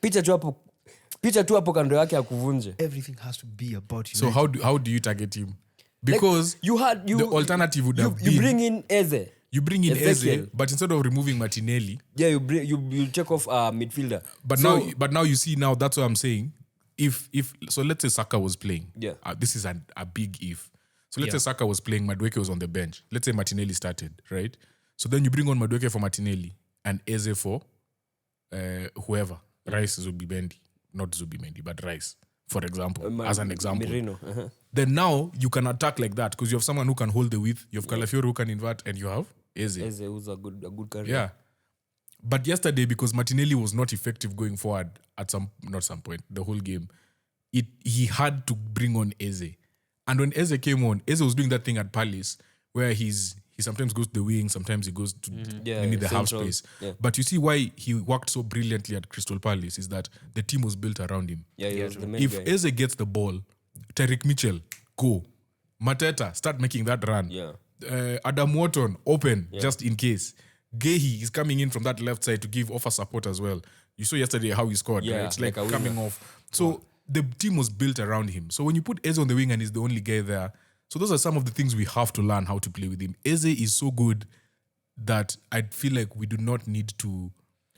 picha tu hapo kando yake akuvunje. Everything has to be about you. So how do you target him? Because like the alternative would have been you bring in Eze. You bring in Eze, but instead of removing Martinelli, you take off a midfielder. But now you see that's what I'm saying. If so, let's say Saka was playing. Yeah. This is a big if. So let's say Saka was playing, Madueke was on the bench. Let's say Martinelli started, right? So then you bring on Madueke for Martinelli and Eze for whoever. Rice Zubimendi, not Zubimendi, but Rice, for example, as an example. Merino. Then now you can attack like that because you have someone who can hold the width, you have Calafiori who can invert, and you have Eze. Eze who's a good career. Yeah. But yesterday, because Martinelli was not effective going forward not some point, the whole game, he had to bring on Eze. And when Eze came on, Eze was doing that thing at Palace where he sometimes goes to the wing, sometimes he goes to the half space. Yeah. But you see why he worked so brilliantly at Crystal Palace is that the team was built around him. Yeah, he was the main if guy. Eze gets the ball, Tyrick Mitchell, go. Mateta, start making that run. Yeah. Adam Wharton, open, just in case. Gehi is coming in from that left side to offer support as well. You saw yesterday how he scored, right? It's like coming off. So the team was built around him. So when you put Eze on the wing and he's the only guy there, so those are some of the things we have to learn how to play with him. Eze is so good that I feel like we do not need to...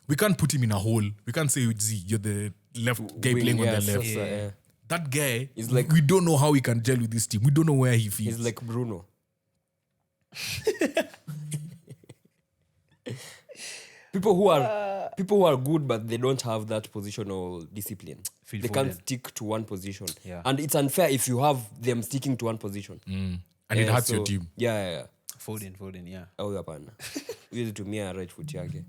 We can't put him in a hole. We can't say, Z, you're the left guy playing on the left. That guy, is like, we don't know how he can gel with this team. We don't know where he fits. He's like Bruno. People who are good but they don't have that positional discipline. They can't stick to one position. Yeah. And it's unfair if you have them sticking to one position. And it hurts your team. Yeah. Foden, yeah. Oh, hapana. Uwezi tumia right foot yake.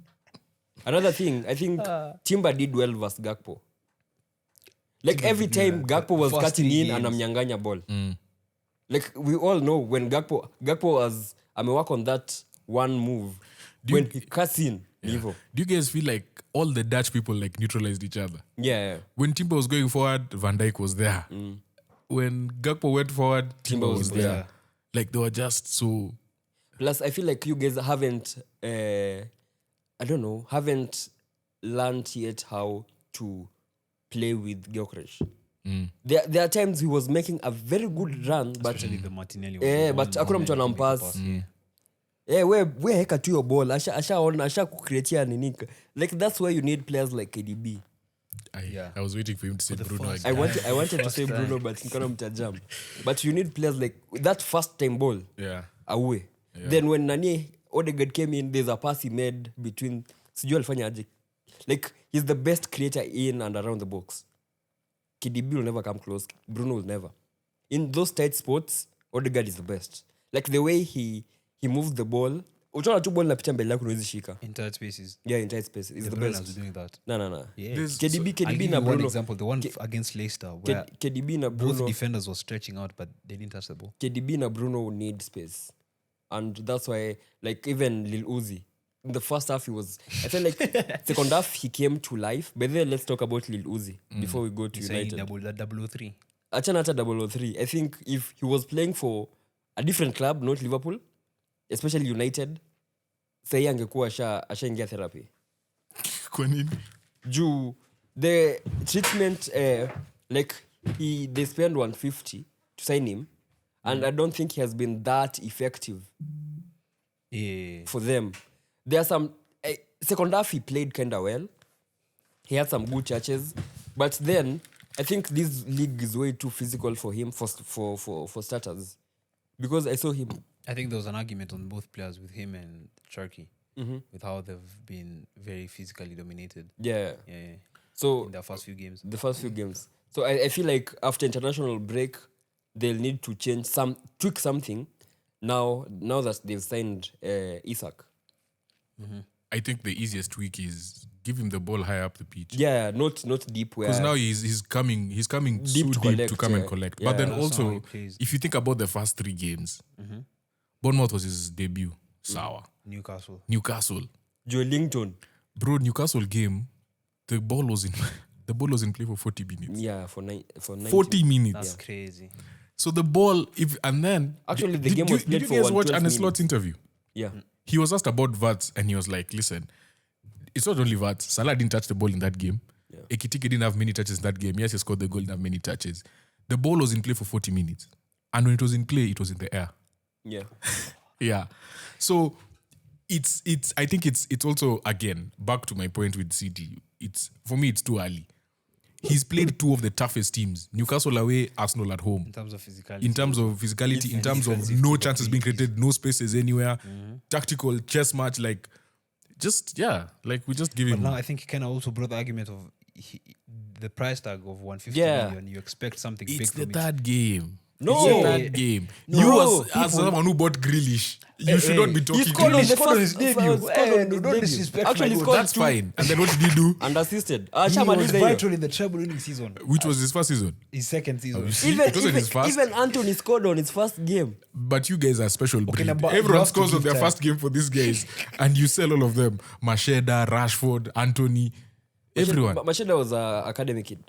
Another thing, I think Timber did well versus Gakpo. Like every time Gakpo was cutting in and amnyanganya ball. Like we all know when Gakpo was work on that one move. When he cuts in, do you guys feel like all the Dutch people like neutralized each other? Yeah. When Timber was going forward, Van Dijk was there. When Gakpo went forward, Timber was there. Like they were just so... Plus, I feel like you guys haven't learned yet how to play with Gyökeres. There are times he was making a very good run, but... Especially the Martinelli. But hakuna mtu anampass. We heka tu your ball. Asha kucreatea nini. Like that's why you need players like KDB. I was waiting for him to say Bruno again. I wanted to say Bruno, but nkana mtajam. But you need players like that first time ball. Yeah. Away. Yeah. Then when Odegaard came in, there's a pass he made between sijui alifanya aje. Like he's the best creator in and around the box. KDB will never come close. Bruno will never. in those tight spots, Odegaard is the best. Like the way he moves the ball. Utaona tu ball napita mbele yako unaweza shika. In tight spaces. Yeah, in tight spaces. He's the Bruno best. was doing that. No. Yeah. KDB na na Bruno. one example, the one against Leicester where KDB na both Bruno. defenders were stretching out but they didn't touch the ball. KDB na Bruno need space. And that's why, like, even Lil Uzi, in the first half, I felt like second half, he came to life. But then let's talk about Lil Uzi before we go to United. Double 3. Achana hata 003. I think if he was playing for a different club, not Liverpool, especially United, sahi angekuwa ashaingia therapy. Kwa nini? Juu, the treatment, like, they spent 150 to sign him. And I don't think he has been that effective for them. There are some... second half, he played kind of well. He had some good touches. But then, I think this league is way too physical for him, for starters. Because I saw him... I think there was an argument on both players with him and Cherki, with how they've been very physically dominated. Yeah. So in their first few games. The first few games. So I feel like after international break... they'll need to tweak something now that they've signed Isak. I think the easiest tweak is give him the ball high up the pitch. Yeah, not deep where... Because now he's coming deep so to deep collect, to come and collect. Yeah, but then that's also, how he plays. if you think about the first 3 games, Bournemouth was his debut. Sour. Newcastle. Joelinton. Bro, Newcastle game, the ball was in play for 40 minutes. Yeah, for 90. 40 minutes. That's crazy. So the ball, and then... Actually, the game was played for Did you guys watch 112 Arne Slot's interview? Yeah. He was asked about VATs and he was like, listen, it's not only VATs. Salah didn't touch the ball in that game. Yeah. Ekitike didn't have many touches in that game. Yes, he scored the goal, didn't have many touches. The ball was in play for 40 minutes. And when it was in play, it was in the air. Yeah. Yeah. So I think it's also, again, back to my point with City. For me, it's too early. He's played 2 of the toughest teams. Newcastle away, Arsenal at home. In terms of physicality. In terms of no chances being created, no spaces anywhere. Tactical chess match, like we just give him... But now I think Kenan also brought the argument of the price tag of 150 million. You expect something big from it. It's the third game. No. It's the third game. No. You as someone who bought Grealish, you should not be talking scored on Grealish. the first debut. Don't disrespect Actually, my scored goal. That's fine. And then what did he do? And assisted. He was Shamaliza hiyo. vital in the treble-winning season. Which was his first season. His second season. It wasn't his first. Even Anthony scored on his first game. But you guys are special breed. now, but you Everyone have to scores on give their time. first game for these guys. And you sell all of them. Macheda, Rashford, Anthony, everyone. Macheda was an academy kid.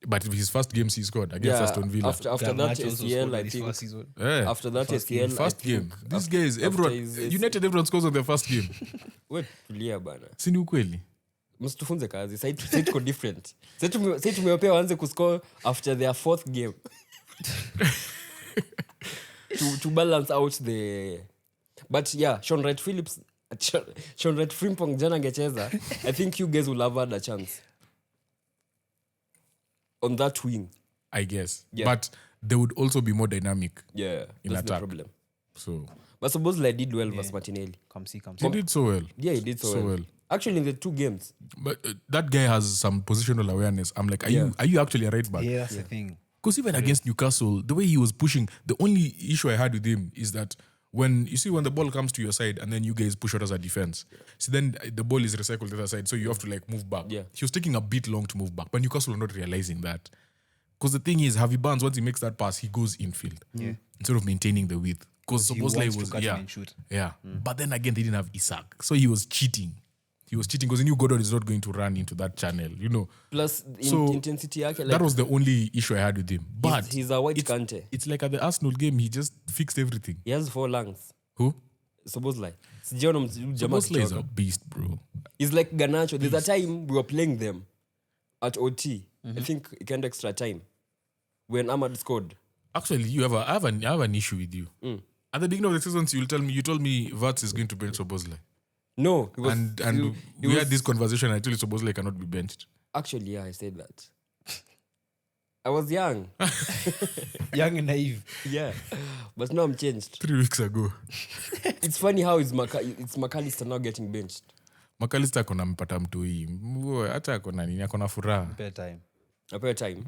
But his first games he scored against Aston Villa. After that Garnacho also scored ACL, I in his think. first season. Yeah. After that First ACL, game. These guys, everyone, United, everyone scores on their first game. Wait, tulia bana. Si ni ukweli? Msitufunze kazi. Sasa tuko different. Sasa tumewapea waanze kuscore after their 4th game. to balance out the... But yeah, Sean Wright Frimpong jana angecheza. I think you guys will have had a chance on that wing. I guess. Yeah. But they would also be more dynamic. Yeah, In that's the attack. problem. So But supposedly I did well versus Martinelli. Come see. he did so well. Yeah, he did so well. well. Actually, in the 2 games. But that guy has some positional awareness. I'm like, are you actually a right back? Yeah, that's the thing. Because even against Newcastle, the way he was pushing, the only issue I had with him is that when the ball comes to your side and then you guys push out as a defense, so then the ball is recycled to the other side, so you have to like move back. Yeah. He was taking a bit long to move back, but Newcastle are not realizing that. Because the thing is, Harvey Barnes, once he makes that pass, he goes infield instead of maintaining the width. Because supposedly wants it to was cut him and shoot. Yeah. But then again, they didn't have Isak, so he was cheating. Because he knew Gordon is not going to run into that channel, Plus, So, intensity. Like, that was the only issue I had with him. But he's a white Kante. it's like at the Arsenal game, he just fixed everything. He has 4 lungs. Who? Supposedly. Sijaona jamaa Supposedly is a akichoka. beast, bro. He's like Garnacho. There's a time we were playing them at OT. I think it came extra time when Ahmad scored. Actually, I have an issue with you. At the beginning of the season, you told me Vats is going to bench Soboslai. No, he was, And we had this conversation. I told you Soboslai cannot be benched. Actually, yeah, I said that. I was young. Young and naive. Yeah. But now I'm changed. 3 weeks ago. It's funny how it's McAllister now getting benched. McAllister akona mpata mtu hii. Hata akona nini, akona furaha. Bedtime. Napewa time.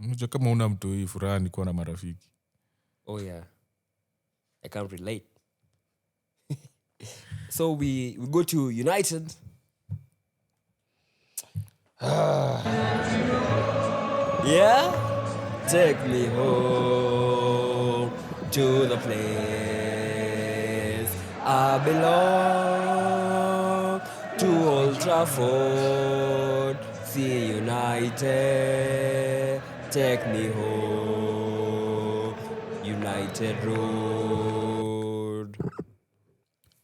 Unajua kama una mtu hii furaha ni kuwa na marafiki. Oh yeah. I can't relate. So we go to United. Yeah? Take me home to the place I belong, to Old Trafford. See United, take me home, United Road.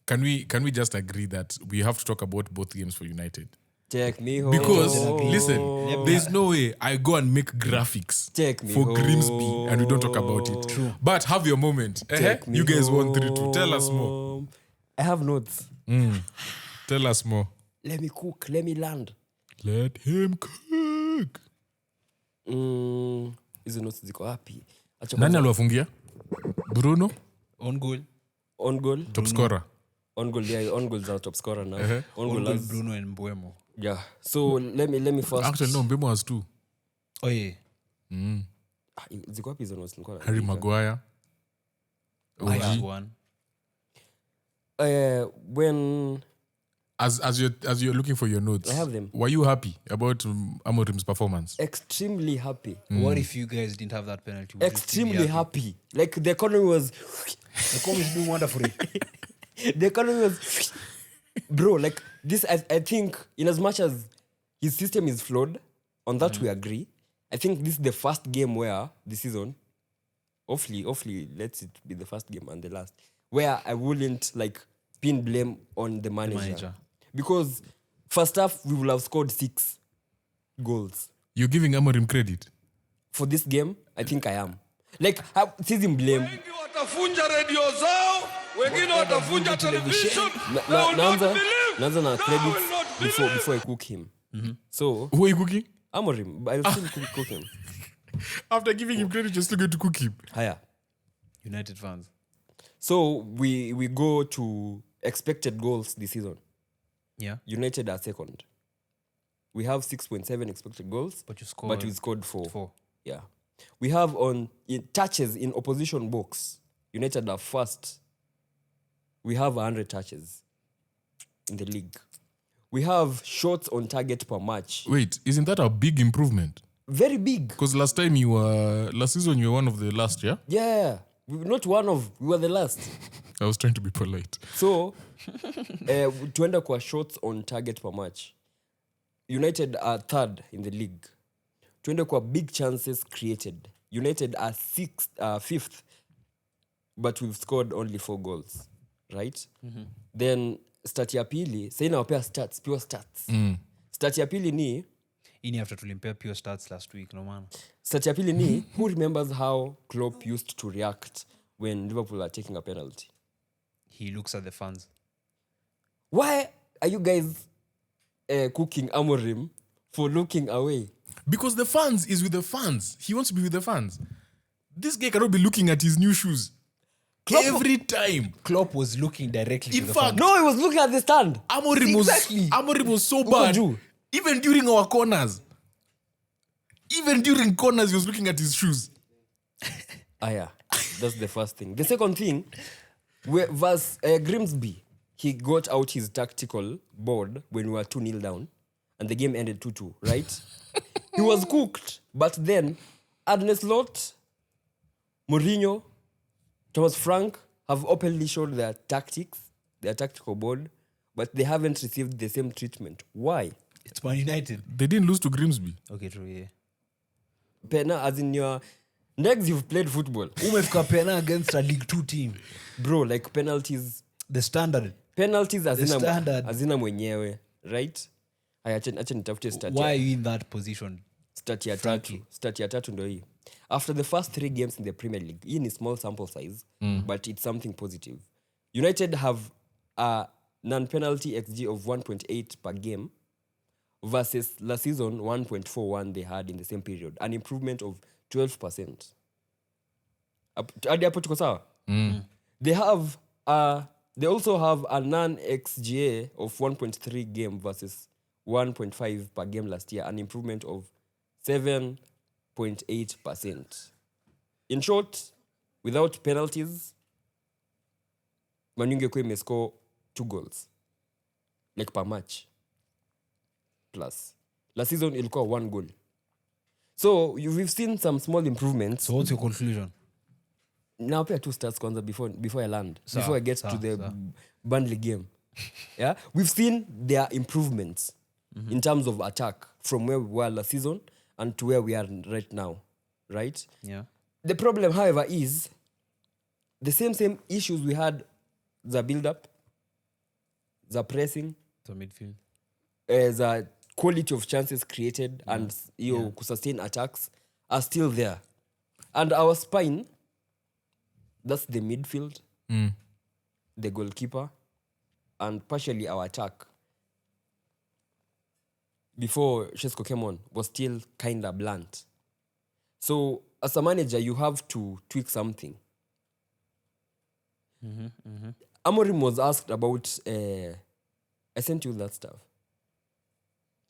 Can we just agree that we have to talk about both games for United? Take me home. Because listen, there's no way I go and make graphics Take me for home. Grimsby and we don't talk about it. True. But have your moment. Take me You guys home. want 3-2. Tell us more. I have notes. Tell us more. Let me cook. Let me land. Let him cook. Hizo notes ziko wapi? Acha Nani kwanza- aliwafungia? Bruno, On goal. on goal. top scorer. On goal, yeah, on goal is our top scorer now. Uh-huh. On On goal goal, has, Bruno and Mbuemo. yeah. So let me first. Actually, no, Mbemo has 2. Oh yeah. Ziko wapi hizo notes? Nilikuwa Harry naandika. Maguire. I have OG. one. When As you're looking for your notes, I have them. were you happy about Amorim's performance? extremely happy. What if you guys didn't have that penalty? Would you still be Extremely happy. Like the economy was The comments doing wonderfully. the economy was bro, like this I think in as much as his system is flawed, on that we agree. I think this is the first game where the season, hopefully let's it be the first game and the last, where I wouldn't like pin blame on the manager. Because first half we will have scored 6 goals. You're giving Amorim credit. For this game, I think I am. Like season blame. Wengi watafunja redio zao, wengine watafunja television. They will not believe. Naanza na They credits will not before I cook him. So Who are you cooking? Amorim, but I'll still cook him. After giving him credit, you're still going to cook him. Higher. United fans. So we go to expected goals this season. Yeah. United are second. We have 6.7 expected goals, But you scored. but we scored 4. 4. Yeah. We have in touches in opposition box. United are first. We have 100 touches in the league. We have shots on target per match. Wait, isn't that a big improvement? Very big. Because last season you were one of the last, yeah? Yeah. We were not one of, we were the last. I was trying to be polite. So, tuenda kwa shots on target per match. United are third in the league. Tuende kwa big chances created. United are fifth, but we've scored only 4 goals, right? Then stat ya pili, say nawapea stats, pure stats. Stat ya pili ni, Ini after tulimpea pure stats last week, no man. stat ya pili ni, who remembers how Klopp used to react when Liverpool are taking a penalty? He looks at the fans. Why are you guys cooking Amorim for looking away? Because the fans is with the fans. He wants to be with the fans. This guy cannot be looking at his new shoes. Every time. Klopp was looking directly In to the fact, fans. No, he was looking at the stand. Amorim was so Uko bad. juu. Even during our corners. Even during corners, he was looking at his shoes. Yeah, that's the first thing. The second thing, versus Grimsby, he got out his tactical board when we were 2-0 down, and the game ended 2-2, right? He was cooked, but then Arne Slot, Mourinho, Thomas Frank have openly showed their tactics, their tactical board, but they haven't received the same treatment. Why? It's Man United. They didn't lose to Grimsby. Okay, true, yeah. Pena, as in your Ndegz, you've played football. Umefika pena against a League 2 team. Bro, like penalties The standard. hazina standard. mwenyewe, right? Acha nitafute stat Why ya- are you in that position? stat ya tatu ndo hii. After the first 3 games in the Premier League, hii ni small sample size, but it's something positive. United have a non-penalty XG of 1.8 per game versus last season 1.41 they had in the same period, an improvement of 12%. Hadi hapo tuko sawa? They also have a non-XGA of 1.3 game versus 1.5 per game last year, an improvement of 7.8%. In short, without penalties, Man U ingekuwa imescore 2 goals like per match plus. Last season ilikuwa 1 goal. So we've seen some small improvements. So what's your conclusion? Now pay 2 stats kwanza before I land. Before I get to the Burnley game. Yeah, we've seen their improvements in terms of attack from where we were last season and to where we are right now, right? Yeah. The problem, however, is the same issues we had: the build-up, the pressing, The midfield. The quality of chances created, and sustain attacks are still there. And our spine, that's the midfield, the goalkeeper, and partially our attack, before Shesko came on, was still kind of blunt. So as a manager, you have to tweak something. Amorim was asked about, I sent you that stuff.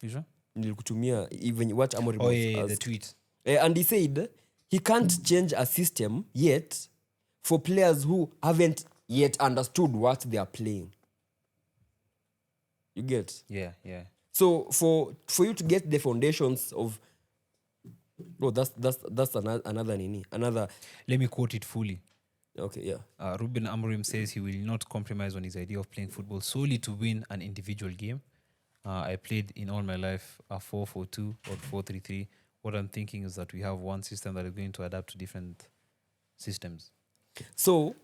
You sure? Nilikutumia even what Amorim was asked. The tweet. And he said he can't change a system yet for players who haven't yet understood what they are playing. You get? Yeah. So for you to get the foundations of that's another nini. Another. Let me quote it fully. Okay, yeah. Ruben Amorim says he will not compromise on his idea of playing football solely to win an individual game. I played in all my life a 4-4-2 or 4-3-3. What I'm thinking is that we have one system that is going to adapt to different systems. So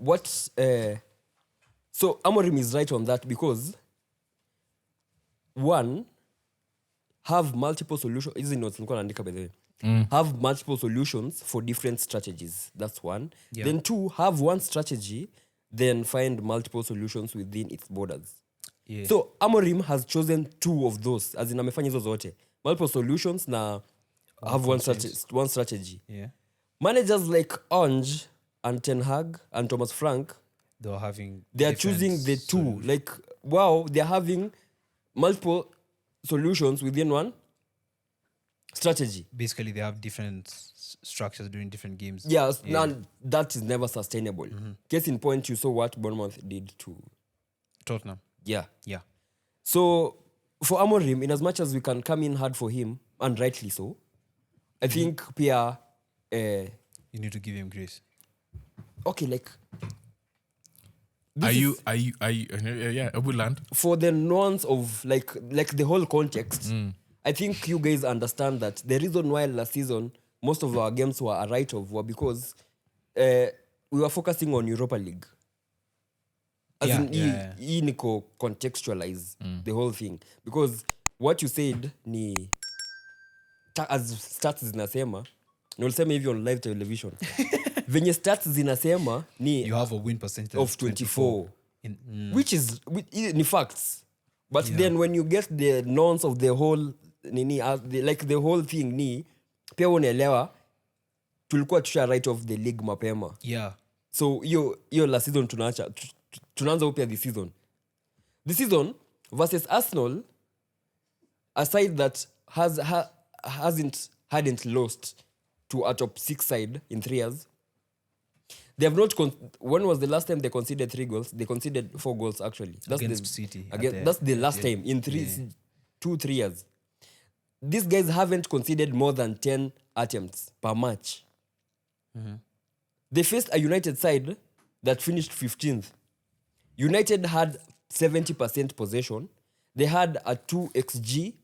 so Amorim is right on that, because one, have multiple solutions. Isn't what by the way. Have multiple solutions for different strategies. That's one. Yeah. Then 2, have one strategy, then find multiple solutions within its borders. Yeah. So Amorim has chosen 2 of those, as in amefanya hizo zote. Multiple solutions na have one strategy. Yeah. Managers like Ange and Ten Hag and Thomas Frank, they are choosing the 2. Like, wow, they're having multiple solutions within one strategy. Basically, they have different structures during different games. Yes, and that is never sustainable. Case in point, you saw what Bournemouth did to Tottenham. Yeah. So for Amorim, in as much as we can come in hard for him, and rightly so, I think Pia. You need to give him grace. Okay, like. Abuland. For the nuance of like the whole context, I think you guys understand that the reason why last season most of our games were a write-off were because we were focusing on Europa League. Niko contextualize the whole thing, because what you said ni as stats zinasema, na ulisema hivi on live television. Venye stats zinasema ni you have a win percentage of 24 which is ni facts, but then when you get the nuance of the whole like the whole thing ni pia unaelewa tulikuwa tusha write off the league mapema. So hiyo last season tunaanza upya this season versus Arsenal, aside that hadn't lost to a top 6 side in 3 years. They have not. When was the last time they conceded 3 goals? They conceded 4 goals actually. That's against City. That's the last time in 2-3 years. These guys haven't conceded more than 10 attempts per match. They faced a United side that finished 15th. United had 70% possession. They had a 2 XG,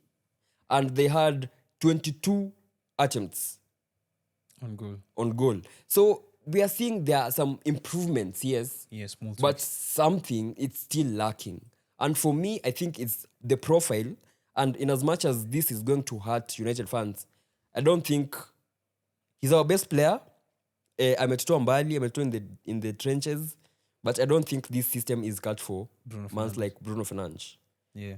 and they had 22 attempts on goal. So we are seeing there are some improvements, yes, but something it's still lacking. And for me, I think it's the profile. And in as much as this is going to hurt United fans, I don't think he's our best player. Ametoa mbali, ametoa in the trenches, but I don't think this system is cut for man like Bruno Fernandes.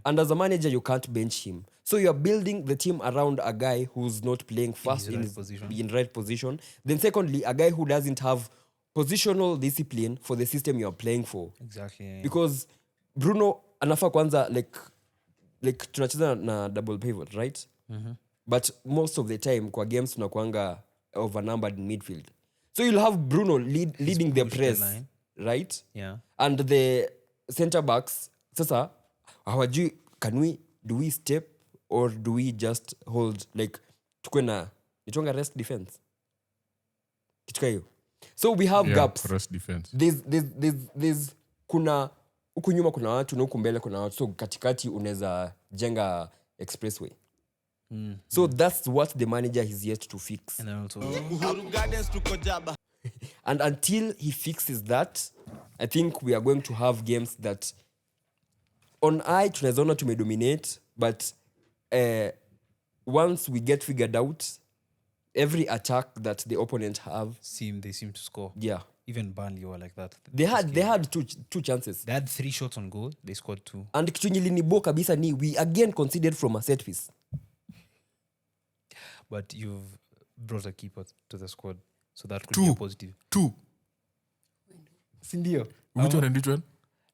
And as a manager, you can't bench him. So you're building the team around a guy who's not playing first in right position. Then secondly, a guy who doesn't have positional discipline for the system you're playing for. Exactly. Because Bruno anafaa kwanza like tunacheza na double pivot, right? but most of the time kwa games tunakuanga overnumbered in midfield. So you'll have Bruno leading the press, the right? Yeah. And the center backs, sasa, hawajui, do we step or do we just hold, like, tukwe na, nitonga rest defense? Kituka hiyo. So we have gaps. Rest defense. There's kuna, huku nyuma kuna watu, na huku mbele kuna watu, so katikati unaweza jenga expressway. So that's what the manager is yet to fix. And then also And until he fixes that, I think we are going to have games that on eye tunaweza to dominate, but once we get figured out, every attack that the opponent have, they seem to score. Yeah. Even Burnley were like that. They had two chances. They had 3 shots on goal. They scored 2. And kitu nilinibo kabisa ni we again considered from a set piece. But you've brought a keeper to the squad, so that could be a positive. 2. Sindio? Which one and which one?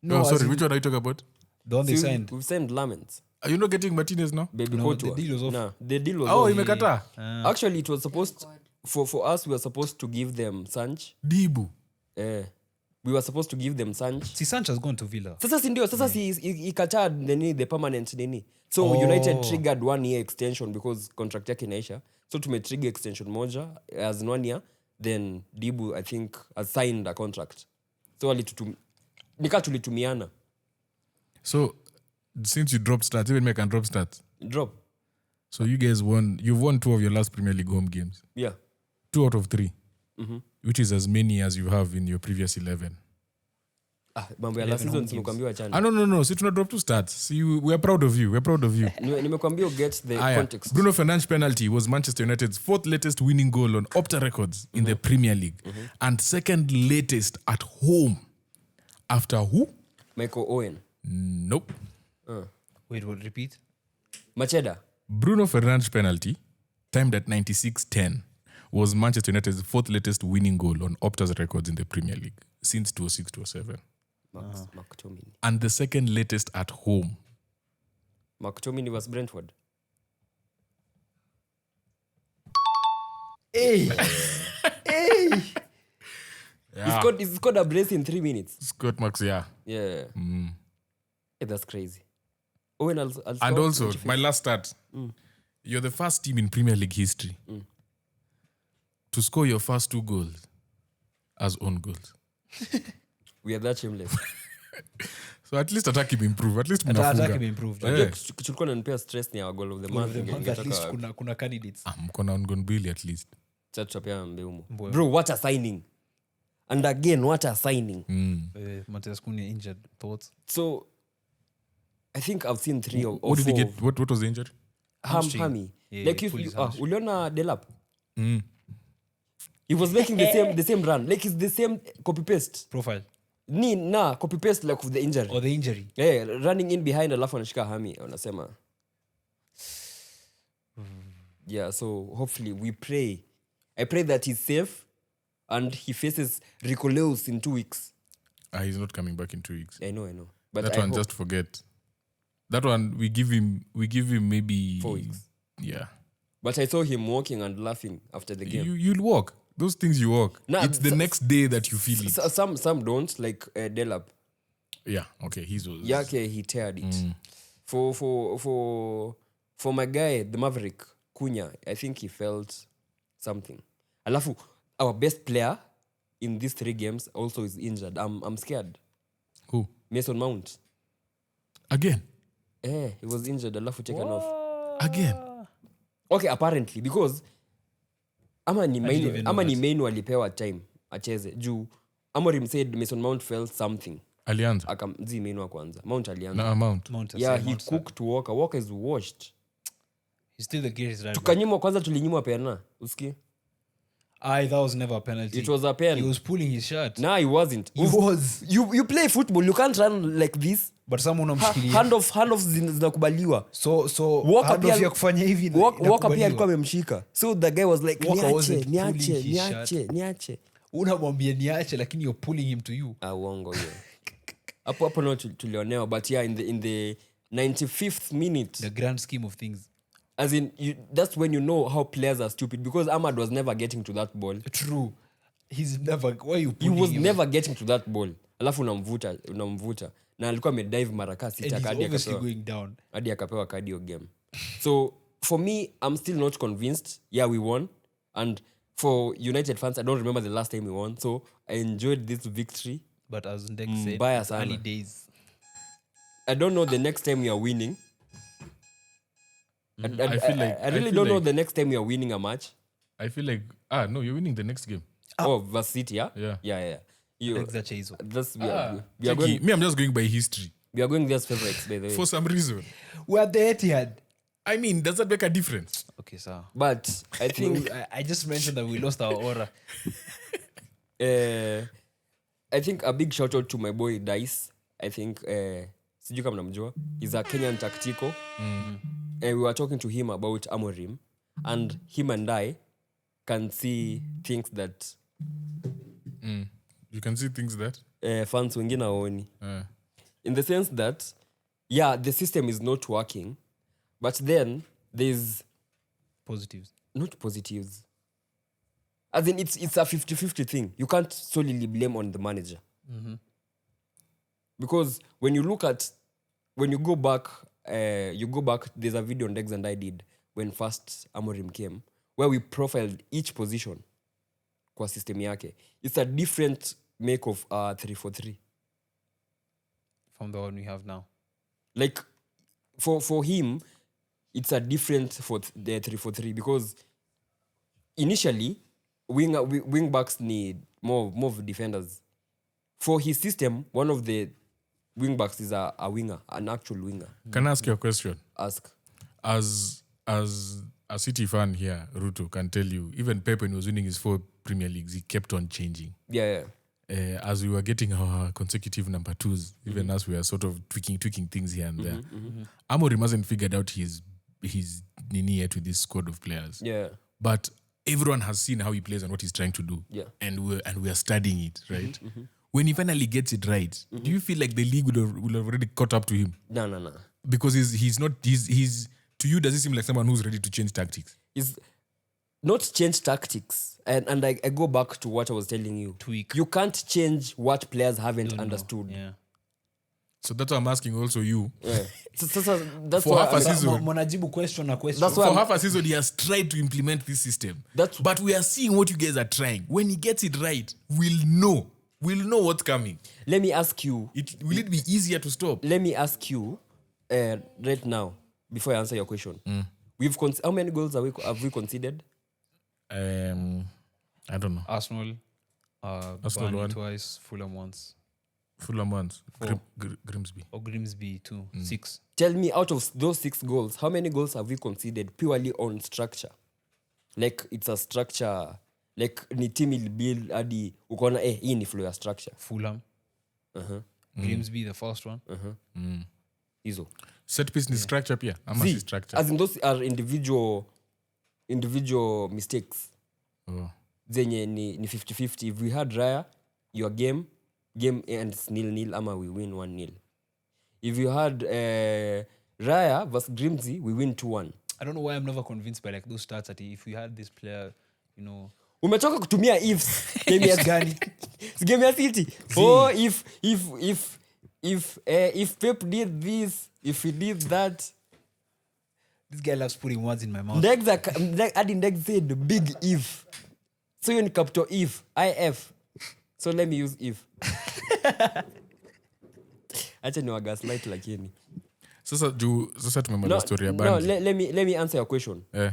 No, sorry. Which one are you talking about? The one they signed. We've signed Laments. Are you not getting Martinez now? Baby No, Couture. the deal was off. No, the deal was Oh, off. imekata. Actually, it was supposed for us. We were supposed to give them Sanch. Dibu. We were supposed to give them Sanch. See, Sanch has gone to Villa. Sasa si ndio, sasa si ikataa the permanent nini. So United triggered 1 year extension because contract yake inaisha. So tumetrigger extension moja as 1 year. Then Dibu, I think, has signed a contract. So nika tulitumiana. So since you dropped stats, even me can drop stats. Drop. So you guys you've won 2 of your last Premier League home games. Yeah. 2 out of 3. Which is as many as you have in your previous 11. Mambo ya last season simekwambia chana. No. See, tuna drop 2 stats. See, we are proud of you. Nimekwambia get the context. Bruno Fernandes penalty was Manchester United's 4th latest winning goal on Opta records in the Premier League. And 2nd latest at home. After who? Michael Owen. Nope. Wait, repeat? Macheda. Bruno Fernandes penalty, timed at 96-10, was Manchester United's 4th latest winning goal on Opta's records in the Premier League since 2006-2007. McTominay. And the 2nd latest at home. McTominay was Brentford. Hey! Yeah. He scored a brace in 3 minutes. Scott Max, yeah. Yeah. Hey, that's crazy. Owen I'll and also, my last stat. You're the first team in Premier League history to score your first 2 goals as own goals. We are that shameless. So at least attacking improve. At least Attacking improved. Tulikuwa nanipea stress ni our goal of the month. At least kuna candidates. Mkona on Gonbili at least. Tutapea Mbeumo. Bro, what a signing. And again, what a signing. Matthias Cunha injured. Thoughts? So, I think I've seen 3 or 4. What did he get? What was the injury? Hammy. Yeah, like uliona Delap. He was making the same run. Like it's the same copy paste. Profile. Copy paste like of the injury. Or the injury. Yeah, running in behind alafu anashika Hammy wanasema. Yeah, so hopefully we pray. I pray that he's safe and he faces Rico Lewis in 2 weeks. He's not coming back in 2 weeks. I know. But that one, just forget. That one, we give him maybe 4 weeks. Yeah. But I saw him walking and laughing after the game. You'll walk. Those things you walk. It's the next day that you feel it. Some don't, like Delap. Yeah, okay. He teared it. For my guy, the Maverick, Cunha, I think he felt something. Alafu, our best player in these 3 games also is injured. I'm scared. Who? Mason Mount. Again? He was injured. Alafu taken off. Again? Okay, apparently, because ama ni main walipewa time acheze juu Amorim said Mason Mount felt something. Alianza? Akamzi main wa kwanza. Mount alianza. Mount. Yeah, he cooked Walker. Walker is washed. He's still the greatest right back. Tukanyimwa kwanza tulinyimwa pena. Usikie? That was never a penalty. It was a pen. He was pulling his shirt. Nah, he wasn't. He was. You play football, you can't run like this. But someone unamshikilia. Hand off zinakubaliwa. So Walker pia ya kufanya hivi. Walker pia alikuwa amemshika. So the guy was like, niache. Unamwambia niache lakini you're pulling him to you. Uongo hiyo. Hapo no tulionewa, but yeah, in the 95th minute. The grand scheme of things. As in, that's when you know how players are stupid, because Ahmad was never getting to that ball. True. He's never. Why you? He was never getting to that ball. Alafu unamvuta. Na alikuwa amedive mara kasi and he's hadi obviously akapewa. going down. Hadi akapewa kadi hiyo game. So for me, I'm still not convinced. Yeah, we won. And for United fans, I don't remember the last time we won. So I enjoyed this victory. But as Ndegz said, Baya it's sana. early days. I don't know the next time we are winning. I really don't know the next time we are winning a match. I feel like no, you're winning the next game. Oh, versus City, yeah? Yeah. That's we are Checky, going. me, I'm just going by history. We are going their favorites, by the way. For some reason. We're at the Etihad. I mean, does that make a difference? Okay, sir. But I think I just mentioned that we lost our aura. I think a big shout out to my boy Dice. I think sijui kama namjua. He's a Kenyan tactical. We were talking to him about Amorim, and him and I can see things that You can see things that fans wengine hawaoni. uh, In the sense that, yeah, the system is not working, but then there's Positives. not positives. As in, it's a 50-50 thing. You can't solely blame on the manager. Because when you go back, there's a video Ndegz and I did when first Amorim came, where we profiled each position kwa system yake. It's a different make of 3-4-3. From the one we have now. Like, for him, it's a different for the 3-4-3, because initially wing backs need more of defenders. For his system, one of the wing backs is a winger, an actual winger. Can I ask you a question? Ask. As a City fan here, Rutto can tell you, even Pep, when he was winning his 4 Premier Leagues, he kept on changing. Yeah. As we were getting our consecutive number 2s, even as we were sort of tweaking things here and there, Amorim hasn't figured out his nini yet with this squad of players. Yeah. But everyone has seen how he plays and what he's trying to do. Yeah. And we are studying it, right? When he finally gets it right, do you feel like the league will have already caught up to him? No. Because he's to you, does he seem like someone who's ready to change tactics? Is not change tactics. And I go back to what I was telling you. Tweak. You can't change what players haven't understood. Yeah. So that's why I'm asking also you. Yeah. So that's For why half a season. Monajibu question. That's why For half a season, he has tried to implement this system. But we are seeing what you guys are trying. When he gets it right, we'll know what's coming. Let me ask you. Will it be easier to stop? Let me ask you right now, before I answer your question. How many goals have we conceded? I don't know. Arsenal Arsenal Burnley won. twice, Fulham once. Fulham once. Grimsby. Or Grimsby 2. 6. Tell me, out of those 6 goals, how many goals have we conceded purely on structure? Like, it's a structure, like ni team will build hadi ukaona hii ni flow ya structure. Fulham. Grimsby the first one. Hizo. Set piece ni structure pia. Ama si structure. As in, those are individual mistakes. Oh. Zenye ni 50-50. If we had Raya, your game ends 0-0 ama we win 1-0. If you had Raya versus Grimsby, we win 2-1. I don't know why I'm never convinced by like those stats that if we had this player, you know. Umetoka kutumia ifs game ya gani? Game ya City. Oh, if Pep did this, if he did that. This guy loves putting words in my mouth. Ndegz said big if. So you need capital if, IF. So let me use if. Acha ni wa gaslight lakini. Sasa tumemaliza story ya Burnley. No, let me answer your question. Yeah.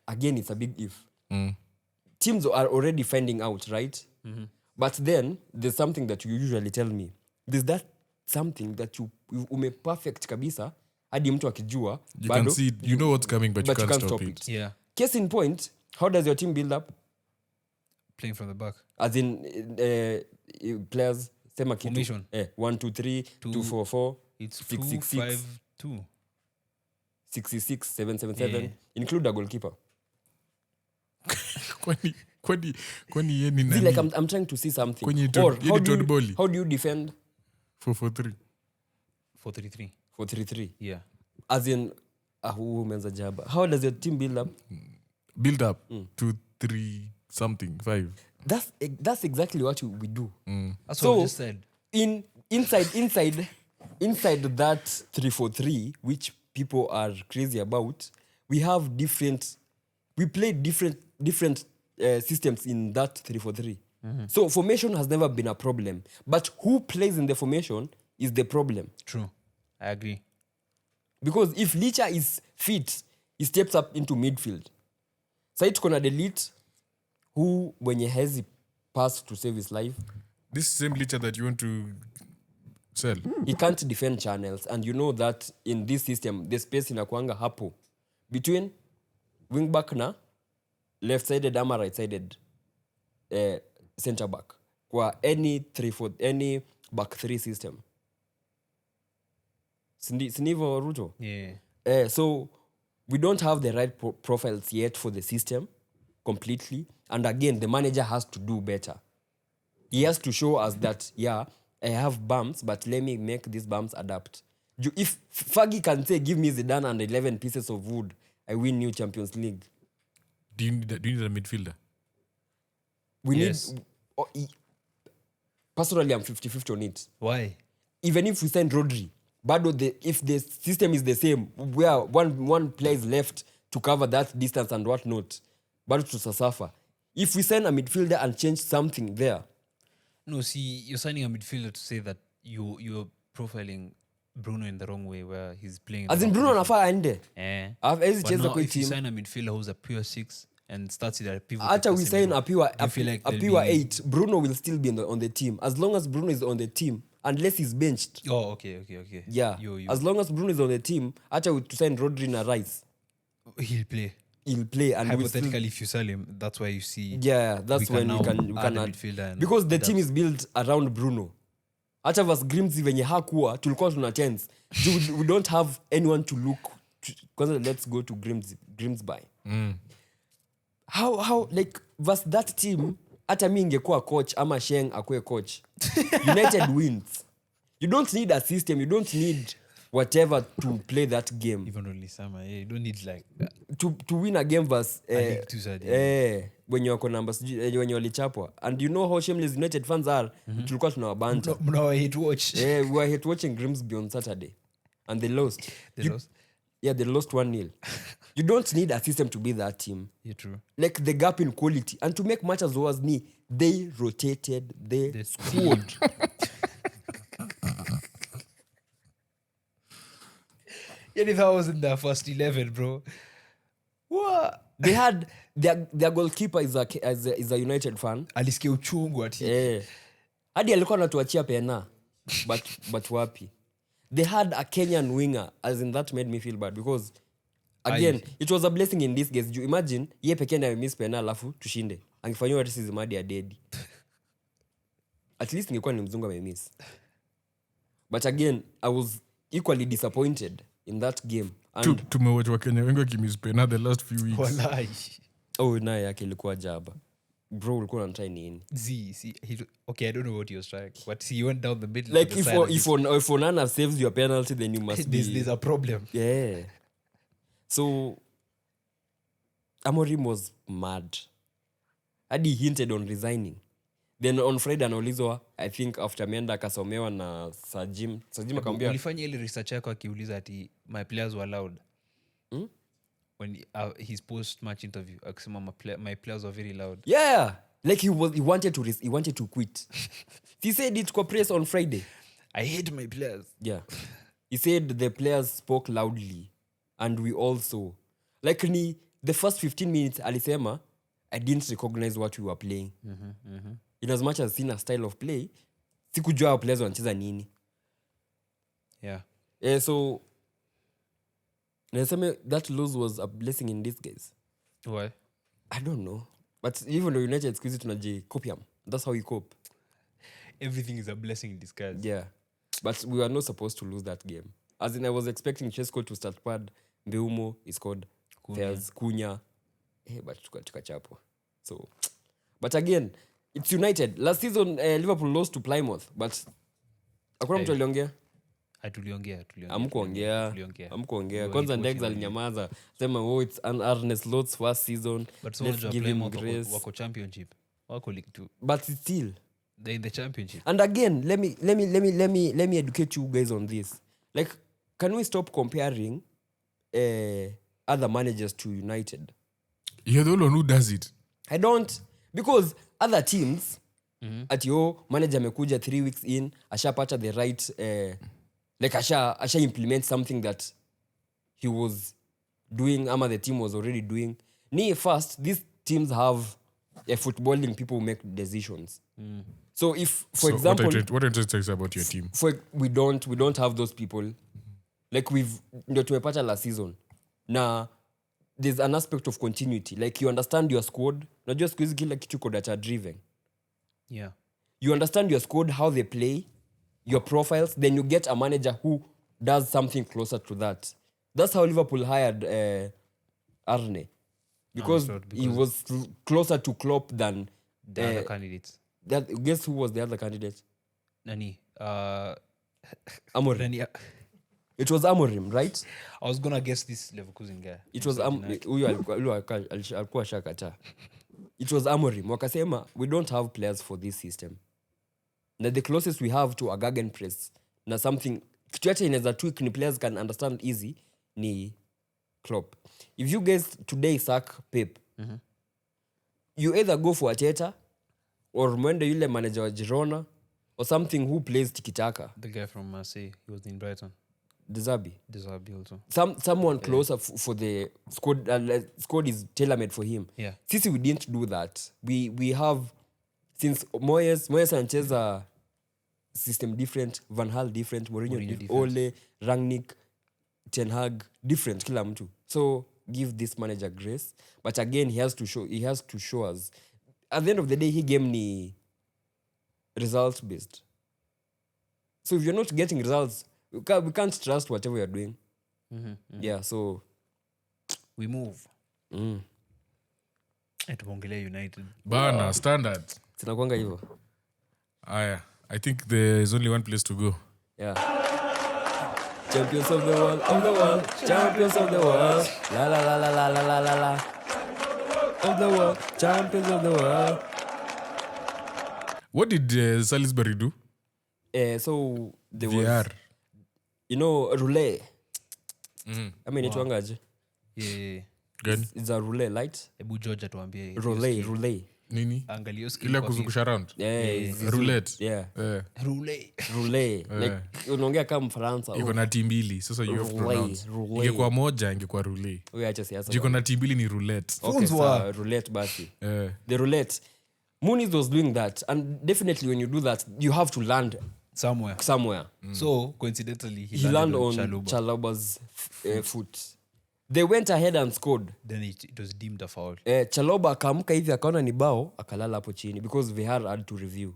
Again, it's a big if. Teams are already finding out, right? But then there's something that you usually tell me. There's that something that you ume perfect kabisa hadi mtu akijua. You can see, you know what's coming, but you can't stop it. Yeah. Case in point, how does your team build up? Playing from the back. As in players, sema kitu. Formation. 1-2-3, 2-4-4, It's 6-6-6, 2-5-2. 6-6-6, 7-7-7, Yeah. include a goalkeeper. Kwani yeye ni See, nani? like I'm trying to see something. Kwenye Or how do you defend 4-4-3. 4-3-3. 4-3-3? Yeah. As in, umeanza jaba. How does your team build up? Build up to 3 something 5. That's exactly what we do. That's So, what I just said. Inside that 3-4-3, which people are crazy about, we play different systems in that 3-4-3. So formation has never been a problem, but who plays in the formation is the problem. True, I agree. Because if Licha is fit, he steps up into midfield. Sai tuko na delete who when has he pass to save his life. This same Licha that you want to sell. He can't defend channels, and you know that in this system the space inakuanga hapo between wing back na left sided ama right sided center back kwa any any back 3 system. Sinivo Rutto. Yeah. So we don't have the right profiles yet for the system completely, and again the manager has to do better. He has to show us that I have bumps, but let me make these bumps adapt. If Fergie can say, give me Zidane and 11 pieces of wood, I win new Champions League. Do you need a midfielder? We Yes. need... Personally, I'm 50-50 on it. Why? Even if we send Rodri, if the system is the same, where one player is left to cover that distance and whatnot, but to suffer. If we send a midfielder and change something there... No, see, you're signing a midfielder to say that you're profiling Bruno in the wrong way, where he's playing. As in Bruno anafaa aende. But now, if you team. sign a midfielder who's a pure 6 and starts it at a pivot, After we sign a pure like a they'll pure be- 8, Bruno will still be on the team. As long as Bruno is on the team, unless he's benched. Oh, okay. Yeah. As long as Bruno is on the team, after we to sign Rodri and Rice, He'll play. he'll play. And we'll Hypothetically, still, if you sell him, that's why you see. that's when we can add a add. midfielder and Because the adapt. team is built around Bruno. Hata vas Grimsby venye hakuwa, tulikuwa tuna chance. We don't have anyone to look. Kwanza let's go to Grimsby. How like was that team? Hata mi ingekuwa coach ama Sheng akue coach. United wins. You don't need a system. You don't need whatever to play that game. Even only summer, you don't need like To win a game versus League Two side, wenye wako namba wenye walichapwa. And you know how shameless United fans are. Tulikuwa tunawabanta. no hate watch. We were hate watching Grimsby on Saturday and they lost. They lost? Yeah, they lost 1-0. You don't need a system to be that team. Yeah, true. Like the gap in quality. And to make matters worse, they rotated the squad. Yeah, if I was in the first 11, bro. What? They had their goalkeeper is a United fan. Alisikia uchungu ati. Hadi alikuwa anatuachia pena. But wapi. They had a Kenyan winger, as in that made me feel bad because again, it was a blessing in this case. You imagine ye pekee ndiye miss pena alafu tushinde. Angefanywa racism hadi ya dead. At least ingekuwa ni mzungu amemiss. But again, I was equally disappointed in that game. And Tumewatch Wakenya wengi wakimispena the last few weeks. Walai. naye yake ilikuwa jaba. Bro, ulikuwa unatry nini? Okay, I don't know what he was trying, but he went down the middle. Like to the if side and if Onana saves your penalty, then you must be... there's a problem. Yeah. So Amorim was mad. Hadi hinted on resigning. Then on Friday anaulizwa, I think after ameenda akasomewa na Sajim akamwambia Ulifanya ile research yako akiuliza ati my players were loud. When his post match interview akisema my players were very loud. yeah, like he wanted to quit. He said it kwa press on Friday. I hate my players. Yeah. He said the players spoke loudly and we also like the first 15 minutes alisema I didn't recognize what we were playing. In as much as seen a style of play, sikujua players wanacheza nini. Yeah. So nasema that lose was a blessing in disguise. Why? I don't know. But even though United squeeze tunaji copy him. That's how you cope. Everything is a blessing in disguise. Yeah. But we were not supposed to lose that game. As in, I was expecting Chesco to start pad. Mbeumo, he scored. There's Cunha. But tukachapwa. So, but again, it's United. Last season, Liverpool lost to Plymouth. But hakuna mtu aliongea. tuliongea amkuongea kwanza. Ndegz alinyamaza sema it's an Arne Slot's first season, but let's give him grace. wako championship, wako league 2, but still they're in the championship. And again, let me educate you guys on this. Like, can we stop comparing other managers to United? You're the only one who does it. I don't, because other teams at your manager amekuja 3 weeks in, ashapata the right like asha implement something that he was doing ama the team was already doing. First, these teams have footballing people who make decisions. So if, for example, what interests about your team? We don't have those people. Like ndio tumepata last season. Na there's an aspect of continuity. Like you understand your squad. Unajua siku hizi kila kitu iko data driven. Yeah. You understand your squad, how they play, your profiles, then you get a manager who does something closer to that. That's how Liverpool hired Arne. Because he was closer to Klopp than the other candidates. Guess who was the other candidate? Nani? Amorim. It was Amorim, right? I was gonna guess this Leverkusen guy. It was alikuwa shakata. It was Amorim. Wakasema, we don't have players for this system. Na the closest we have to a gegenpress na something kitu yote inaweza tweak ni players can understand easy ni Klopp. If you guys today sack Pep, you either go for Arteta or mwende yule manager wa Girona or something who plays tiki-taka. The guy from Marseille, he was in Brighton. De Zerbi also. Someone closer for the squad. Squad is tailor-made for him. Yeah. Sisi, we didn't do that. We have, since Moyes anacheza system different, Van Gaal different, Mourinho different. Ole, Rangnick, Ten Hag different, kila mtu. So give this manager grace, but again he has to show us. At the end of the day, he game ni results based. So if you're not getting results, we can't trust whatever you're doing. Yeah, so we move. Tuongelee United. Bana, standard. Sinakwanga hivyo. Aya, I think there's only one place to go. Yeah. Champions of the world, champions of the world. La la la la la la la la. Of the world, champions of the world. What did Salisbury do? So there VR. was, roulette. I mean, itwangaje? Yeah. Good. It's a roulette, light? Ebu George tuambie. Roulette. Nini? Angalio skill. Ile kuzungusha round. Yeah. Roulette. Yeah. Roulette. Like unaongea kama Mfaransa. Iko na team mbili, sasa you have to pronounce. Ingekuwa moja, ingekuwa roulette. Wewe acha siasa. Jiko na team mbili ni roulette. Okay, so roulette basi. The roulette. Muniz was doing that, and definitely when you do that, you have to land somewhere. So coincidentally he landed on Chaloba's foot. They went ahead and scored. Then it was deemed a foul. Chaloba akaamka hivi akaona ni bao, akalala hapo chini because VR had to review.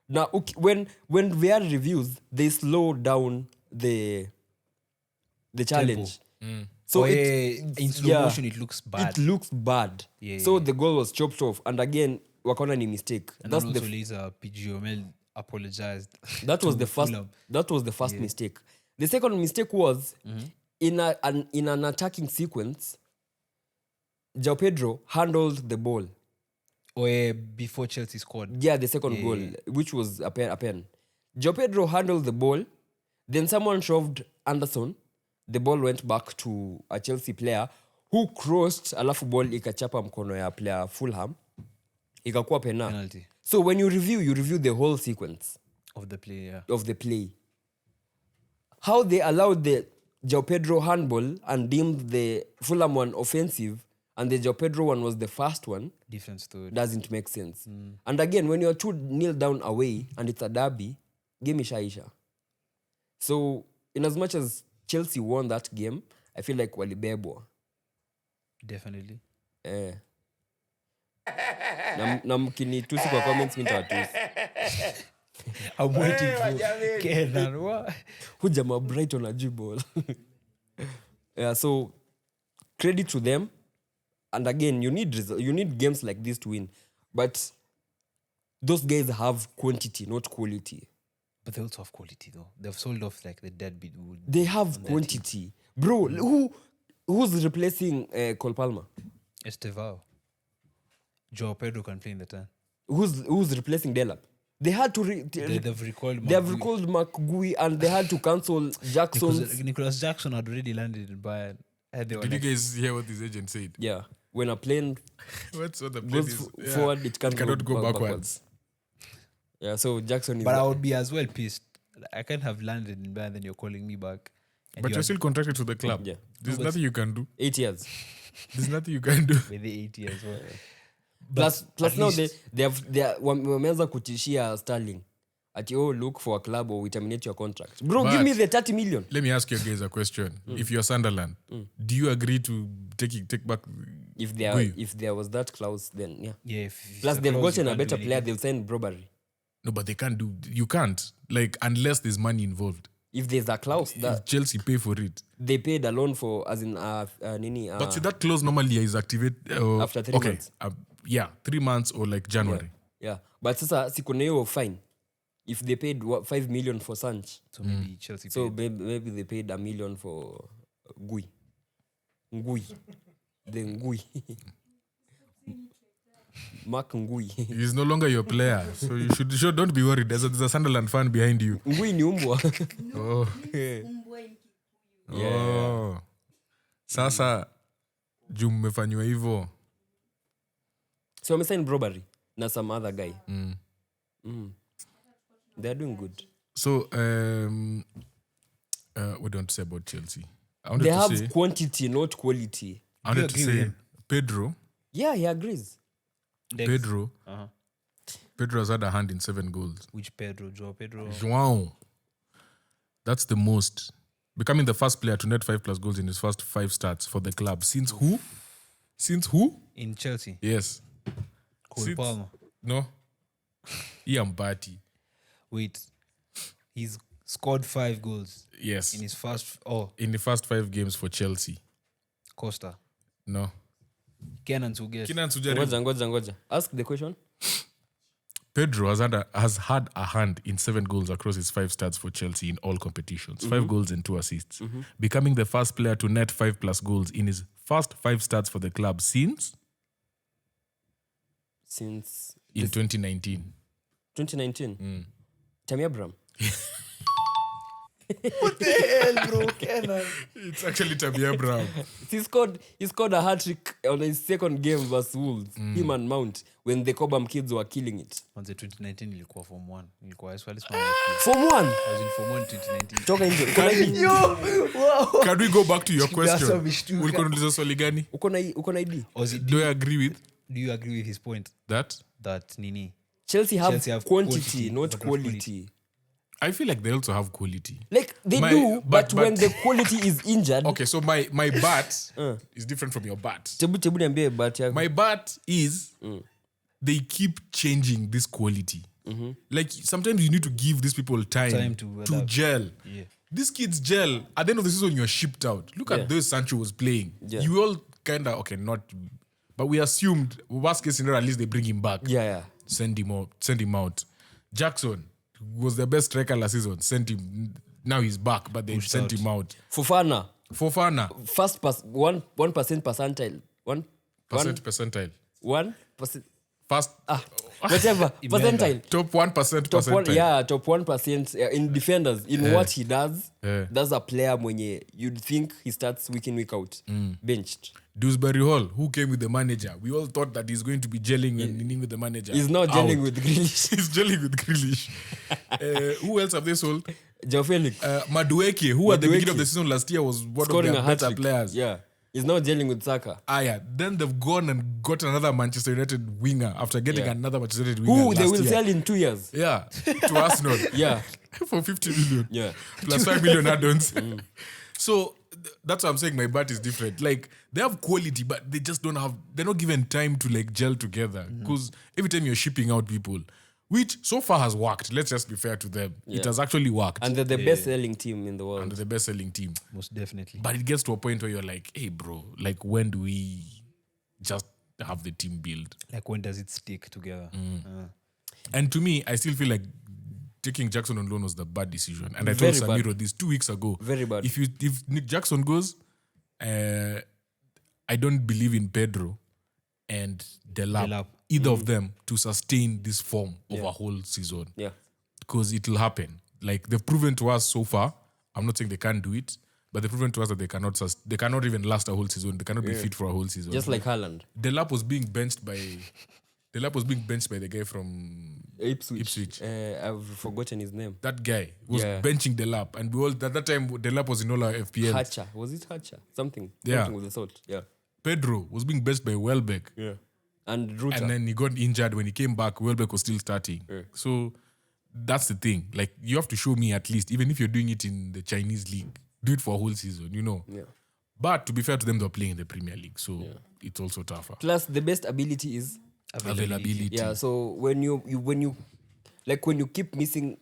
Now when VR reviews, they slow down the challenge. So in slow motion it looks bad. It looks bad. So the goal was chopped off, and again wakaona ni mistake. And that's also Lisa PGML apologized. That was the first. Fulham. That was the first mistake. The second mistake was in an attacking sequence. João Pedro handled the ball. Before Chelsea scored. Yeah, the second goal, which was a pen. João Pedro handled the ball. Then someone shoved Anderson. The ball went back to a Chelsea player who crossed. Alafu ball ikachapa mkono ya player Fulham. Ikakuwa penalty. So when you review the whole sequence of the play. Yeah. Of the play. How they allowed the João Pedro handball and deemed the Fulham one offensive, and the João Pedro one was the first one. Different story. Doesn't make sense. And again, when you're 2-0 down away and it's a derby, game ishaisha. So in as much as Chelsea won that game, I feel like walibebwa. Definitely. Na mkinitusi kwa comments mtawatusi. I'm waiting for Kenan. Hujama Brighton na Jibol. Yeah, so credit to them. And again, you need games like this to win. But those guys have quantity, not quality. But they also have quality though. They've sold off like the deadbeat wood. They have quantity. Bro, who's replacing Cole Palmer? Estevao. Joao Pedro can play in the 10. Who's replacing Delap? They had to they've recalled they have recalled McGui and they had to cancel Jackson. Because Nicholas Jackson had already landed in Bayern. Did you guys hear what his agent said? Yeah. When a plane What's what the plane goes is? forward, it cannot go backwards. Yeah, so Jackson is... But I would be as well pissed. I can't have landed in Bayern, then you're calling me back. But you're still contracted to the club. Yeah. There's nothing you can do. 8 years. There's nothing you can do. With the 8 years. Well. Plus now they wameanza kutishia Sterling. At look for a club or we terminate your contract. Bro, But give me the 30 million. Let me ask you guys a question. If you're Sunderland, do you agree to take back? If there was that clause, then yeah. Yeah. Plus they've gotten a better player. They'll send Brobery. No, but they can't do. You can't, like, unless there's money involved. If there's a clause that If Chelsea pay for it, they paid a loan for, as in nini. but see that clause normally is activated After 3 months. 3 months or like January. Yeah. But sasa sikuna hiyo fine. If they paid 5 million for Sanch, So maybe Chelsea so paid. maybe they paid $1 million for Ngui. The Ngui. Mark Ngui. He's no longer your player, so you should don't be worried. There's a Sunderland fan behind you. Ngui ni umbwa. Oh. Oh. Sasa juu mmefanywa hivyo. So I'm saying Brobery na some other guy. They're doing good. So what do you want to say about Chelsea? They have quantity, not quality. I wanted to say Pedro. Yeah, he agrees. Ndegz. Pedro. Pedro has had a hand in 7 goals. Which Pedro? Joao Pedro? Wow. That's the most. Becoming the first player to net 5+ goals in his first 5 starts for the club. Since who? In Chelsea? Yes. Cole Palmer? No. Ian Batty. Wait. He's scored 5 goals. Yes. In his first... In the first 5 games for Chelsea. Costa. No. Kenan Ndegz. Ngoja. Ask the question. Pedro has had a hand in 7 goals across his 5 starts for Chelsea in all competitions. 5 goals and 2 assists. Becoming the first player to net 5+ goals in his first 5 starts for the club since in 2019. 2019. Tammy Abraham. What the hell, bro? Kenan. It's actually Tammy Abraham. He scored a hat-trick on his second game versus Wolves. Him and Mount, when the Cobham kids were killing it. On the 2019 ilikuwa Form 1. Ilikuwa as well as Form 1? I was in Form 1 2019. Toka nje. Can we go back to your question? That's mishtuka. Ulikuwa unauliza swali gani? Uko na ID? Do you agree with Do you agree with his point that? that Nini? Chelsea have have quantity, not but not quality. I feel like they also have quality. Like they do, but when the quality is injured. Okay, so my bat is different from your bat. Tebu niambie bat yako. My bat is they keep changing this quality. Like sometimes you need to give these people time to gel. Yeah. These kids gel. At the end of the season, you're shipped out. Look at those Sancho was playing. Yeah. You all kind of not, but we assumed worst case scenario at least they bring him back. Yeah. Send him out. Jackson was the best striker last season. Sent him. Now he's back, but they sent him out. Fofana. First 1% percentile. 1% percentile. 1%. First. Whatever. Percentile. Top 1% percentile. Yeah, top 1% in defenders. In what he does, that's a player mwenye you'd think he starts week in, week out. Benched. Dewsbury Hall, who came with the manager. We all thought that he's going to be gelling and winning with the manager. He's not gelling with Grealish. He's gelling with Grealish. Who else have they sold? Joao Felix. Madueke, who at the beginning of the season last year was one scoring of their better players. Yeah. He's not gelling with Saka. Then they've gone and got another Manchester United winger after getting another Manchester United winger. Who they will sell in 2 years. Yeah. To Arsenal. Yeah. For 50 million. Yeah. Plus 5 million add-ons. So that's why I'm saying my bat is different. Like they have quality, but they just they're not given time to like gel together. Because every time you're shipping out people, which so far has worked. Let's just be fair to them. Yeah. It has actually worked. And they're the best-selling team in the world. And they're the best-selling team. Most definitely. But it gets to a point where you're like, hey, bro, like when do we just have the team build? Like when does it stick together? And to me, I still feel like taking Jackson on loan was the bad decision. And I Very told Samiro this 2 weeks ago. Very bad. If Nick Jackson goes, I don't believe in Pedro and Delap. Either of them to sustain this form of a whole season. Yeah. Because it will happen. Like they've proven to us so far. I'm not saying they can't do it, but they've proven to us that they cannot even last a whole season. They cannot be fit for a whole season. Just like Haaland. Delap was being benched by the guy from Ipswich. I've forgotten his name. That guy was benching Delap, and we all at that time Delap was in all our FPL. Hatcher. Was it Hatcher? Something with the salt. Yeah. Pedro was being benched by Welbeck. Yeah. And Ruttos. And then he got injured. When he came back, Welbeck was still starting. Yeah. So that's the thing. Like, you have to show me at least, even if you're doing it in the Chinese league, do it for a whole season, Yeah. But to be fair to them, they're playing in the Premier League, so it's also tougher. Plus, the best ability is availability. Yeah. So when you keep missing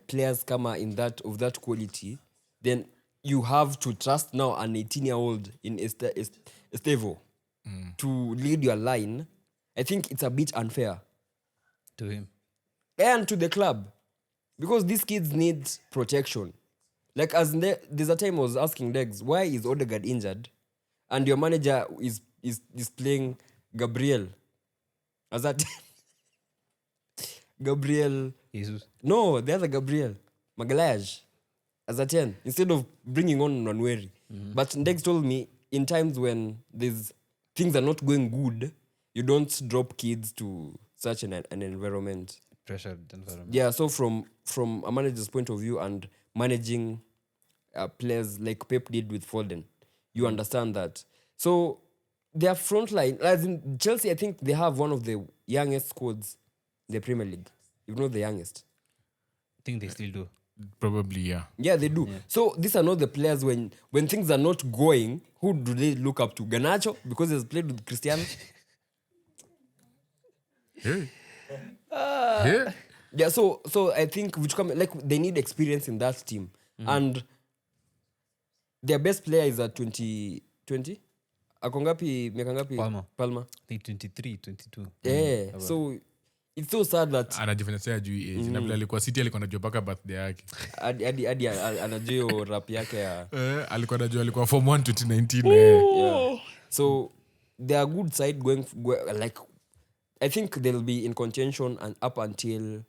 players in that quality, then you have to trust now an 18-year-old in Estevo to lead your line. I think it's a bit unfair to him and to the club, because these kids need protection. Like, there's a time I was asking Ndegz, why is Odegaard injured and your manager is playing Gabriel as that Gabriel Jesus? No, the other Gabriel Magalhaes as a 10 instead of bringing on Nwaneri. But Ndegz told me in times when things are not going good, you don't drop kids to such an environment. Pressured environment. Yeah, so from a manager's point of view and managing players like Pep did with Foden, you understand that. So their front line, as in Chelsea, I think they have one of the youngest squads in the Premier League, if not the youngest. I think they still do. Probably, yeah. Yeah, they do. Yeah. So these are not the players when things are not going, who do they look up to? Garnacho, because he's played with Cristiano? Yeah, so I think they need experience in that team. And their best player is at 20. Akongapi, mekangapi? Palma. I think 23, 22. Yeah, so it's so sad that anajifanya sasa juu age na vile alikuwa City alikuwa anajua paka birthday yake. Hadi anajua rap yake ya alikuwa anajua alikuwa form 1 2019. Yeah. So they are good side going like I think they'll be in contention and up until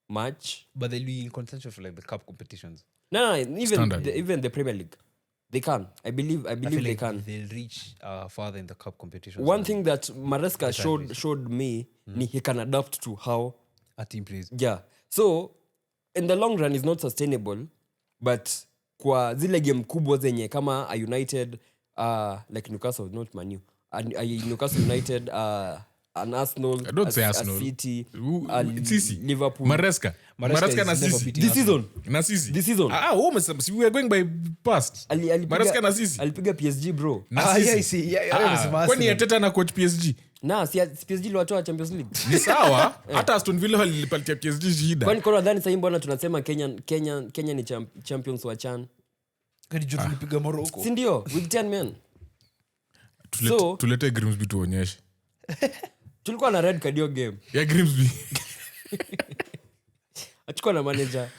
March. But they'll be in contention for like the cup competitions. No, even the Premier League. They can. I believe they can. They'll reach farther in the cup competition. One thing that Maresca showed me, he can adapt to how a team plays. Yeah. So in the long run, it's not sustainable. But kwa zile game kubwa zenye kama a United, like Newcastle, not Man U, a Newcastle United, an Arsenal, I don't say Arsenal. A City, it's easy. Liverpool. Maresca na Sisi. This season. We are going by past. Maresca na Sisi. Alipiga PSG, bro. I see. Kwani Arteta na coach PSG? Si PSG liwatoa Champions League. Ni sawa. Hata Aston Villa walipalitia PSG shida. Kwani kwa nadhani sasa mbona tunasema Kenya ni champions wa CHAN? Kadi joto tulipiga Morocco. Si ndio? With 10 men. Tulete Grimsby tuonyeshe. Tulikuwa na red card game. Ya Grimsby. Achukua na manager.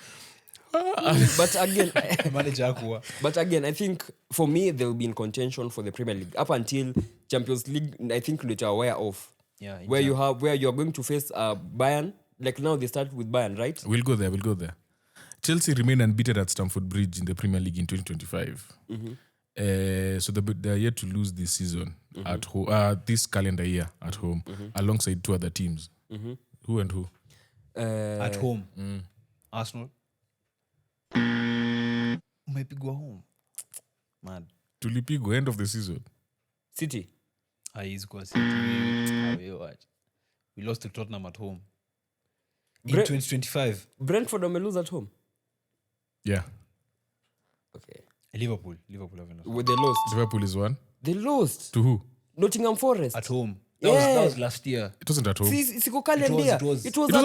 But again, I think for me they'll be in contention for the Premier League up until Champions League. I think that you're aware of. Yeah. Where you're going to face Bayern. Like now they start with Bayern, right? We'll go there. Chelsea remain unbeaten at Stamford Bridge in the Premier League in 2025. So they're yet to lose this season at home, this calendar year at home, alongside two other teams. Who and who? At home. Arsenal. Umepigwa home. Mad. Tulipigwa end of the season. City. He's got City. We lost to Tottenham at home. In 2025. Brentford lose at home. Yeah. Okay. Liverpool haven't lost. They lost. Liverpool is one. They lost. To who? Nottingham Forest. At home. That was last year. It wasn't at home. It was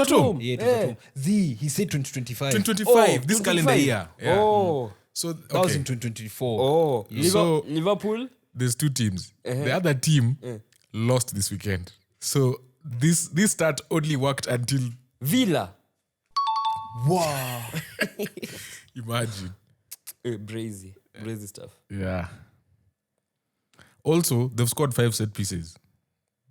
at home. Yeah, it was at home. He said 2025. 2025. This calendar year. Yeah. Oh. So that was in 2024. Oh. Yeah. So Liverpool. There's two teams. The other team lost this weekend. So this start only worked until Villa. Wow. Imagine. Brazy stuff. Yeah. Also, they've scored 5 set pieces.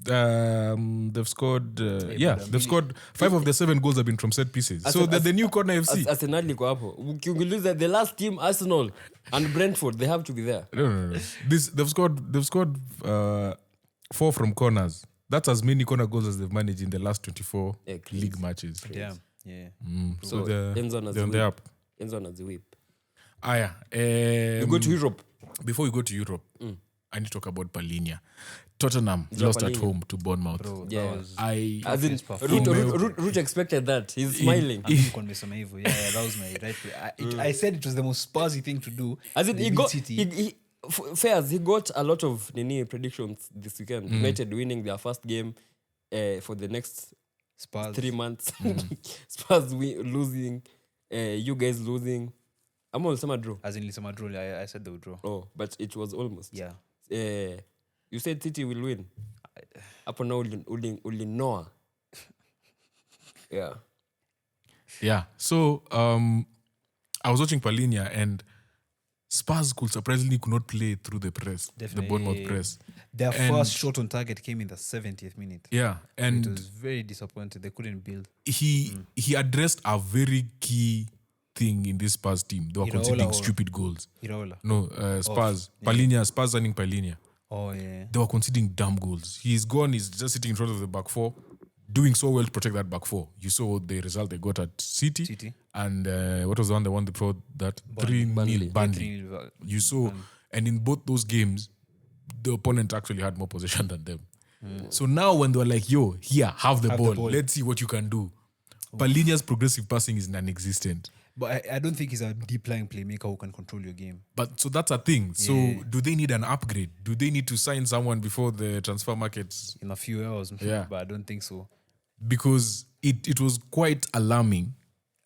They've scored, they've scored 5 of the 7 goals have been from set pieces. So they're the new corner FC. Arsenal liko hapo. Ukiuliza the last team, Arsenal and Brentford, they have to be there. No. They've scored 4 from corners. That's as many corner goals as they've managed in the last 24 league matches. Damn. Yeah. So they're on the up. Enzo has the whip. You go to Europe. Before we go to Europe, I need to talk about Palinha. Tottenham lost at home to Bournemouth. Bro, Yeah. that was Root expected that. He's smiling. yeah, that was my right play. I said it was the most Spursy thing to do. As in, They he beat got City. Fairs. He got a lot of predictions this weekend. United winning their first game for the next Spurs. 3 months. Spurs losing. You guys losing. I'm all summer draw. As in Lisama draw, I said they would draw. Oh, but it was almost. Yeah. You said City will win. Hapo now ulinoa. Yeah. Yeah. So I was watching Palinha and Spurs could surprisingly could not play through the press, Definitely. the Bournemouth press. Their And- first shot on target came in the 70th minute. Yeah, It and was very disappointing. They couldn't build. he addressed a very key thing in this Spurs team. They were Iraola conceding or- stupid goals. Iraola. No, Spurs. Palinha, Spurs signing Palinha. Oh, yeah. They were conceding dumb goals. He's gone, he's just sitting in front of the back four, doing so well to protect that back four. You saw the result they got at City. And what was the one they won before that? 3-0 Burnley. You saw, and in both those games, the opponent actually had more possession than them. So now when they were like, yo, here, have the ball. Let's see what you can do. Palinha's progressive passing is non-existent. But I don't think he's a deep-lying playmaker who can control your game. But so that's a thing. So do they need an upgrade? Do they need to sign someone before the transfer markets? In a few hours, Yeah. but I don't think so. Because it was quite alarming.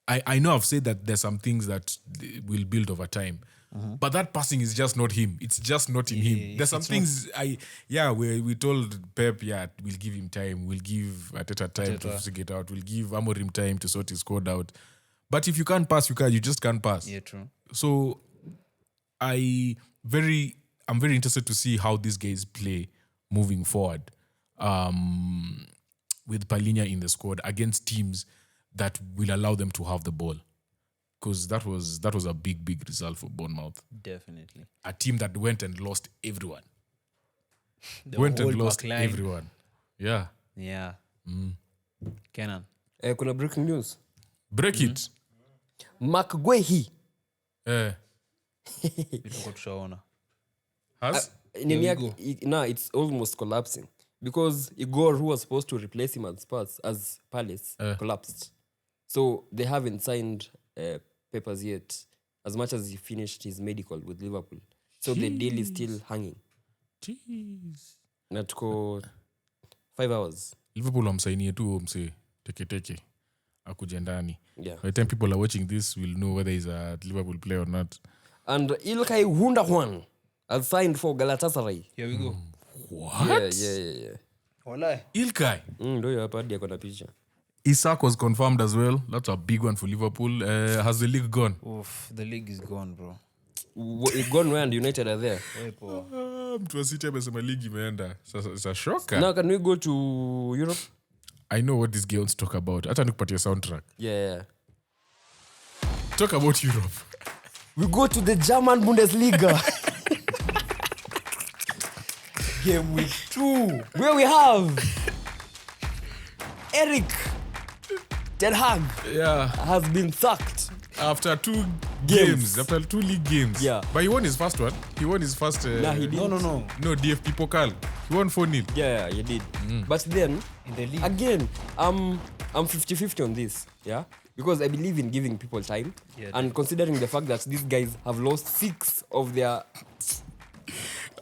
I know I've said that there's some things that will build over time. But that passing is just not him. It's just not in him. There's some things we told Pep, we'll give him time. We'll give Arteta time to figure it out. We'll give Amorim time to sort his code out. But if you can't pass, you just can't pass. Yeah, true. So I'm very interested to see how these guys play moving forward. With Palinha in the squad against teams that will allow them to have the ball. Because that was a big result for Bournemouth. Definitely. A team that went and lost everyone. The whole Everyone. Yeah. Yeah. Kenan. Kuna breaking news. Break it. McGuehi. Tulikuwa tushaona. Has? It's almost collapsing. Because Igor, who was supposed to replace him at Spurs as Palace, collapsed. So they haven't signed papers yet, as much as he finished his medical with Liverpool. So the deal is still hanging. Jeez. Natuko 5 hours. Liverpool wamsainie tu mse teke akuje ndani. Yeah. By the time people are watching this, we'll know whether he's a Liverpool player or not. And Ilkay Gundogan has signed for Galatasaray. Here we go. What? Yeah. Walai. Ilkay. Ndio hapa hadi akona picha. Isak was confirmed as well. That's a big one for Liverpool. Has the league gone? Oof, the league is gone, bro. It gone where and United are there. Mtu wa City amesema league imeenda. It's a shocker. Now can we go to Europe? I know what these girls talk about. Hata nikupatia soundtrack. Yeah. Talk about Europe. We go to the German Bundesliga. Gameweek 2. Where we have Erik Ten Hag has been sacked. After 2 Games. games. After 2 league games. Yeah. But he won his first one. He won his first... Nah, he didn't. No. No, DFP Pokal. He won 4-0. Yeah, he did. But then, In the league. again, I'm 50-50 on this. Yeah? Because I believe in giving people time. Yeah, and considering the fact that these guys have lost 6 of their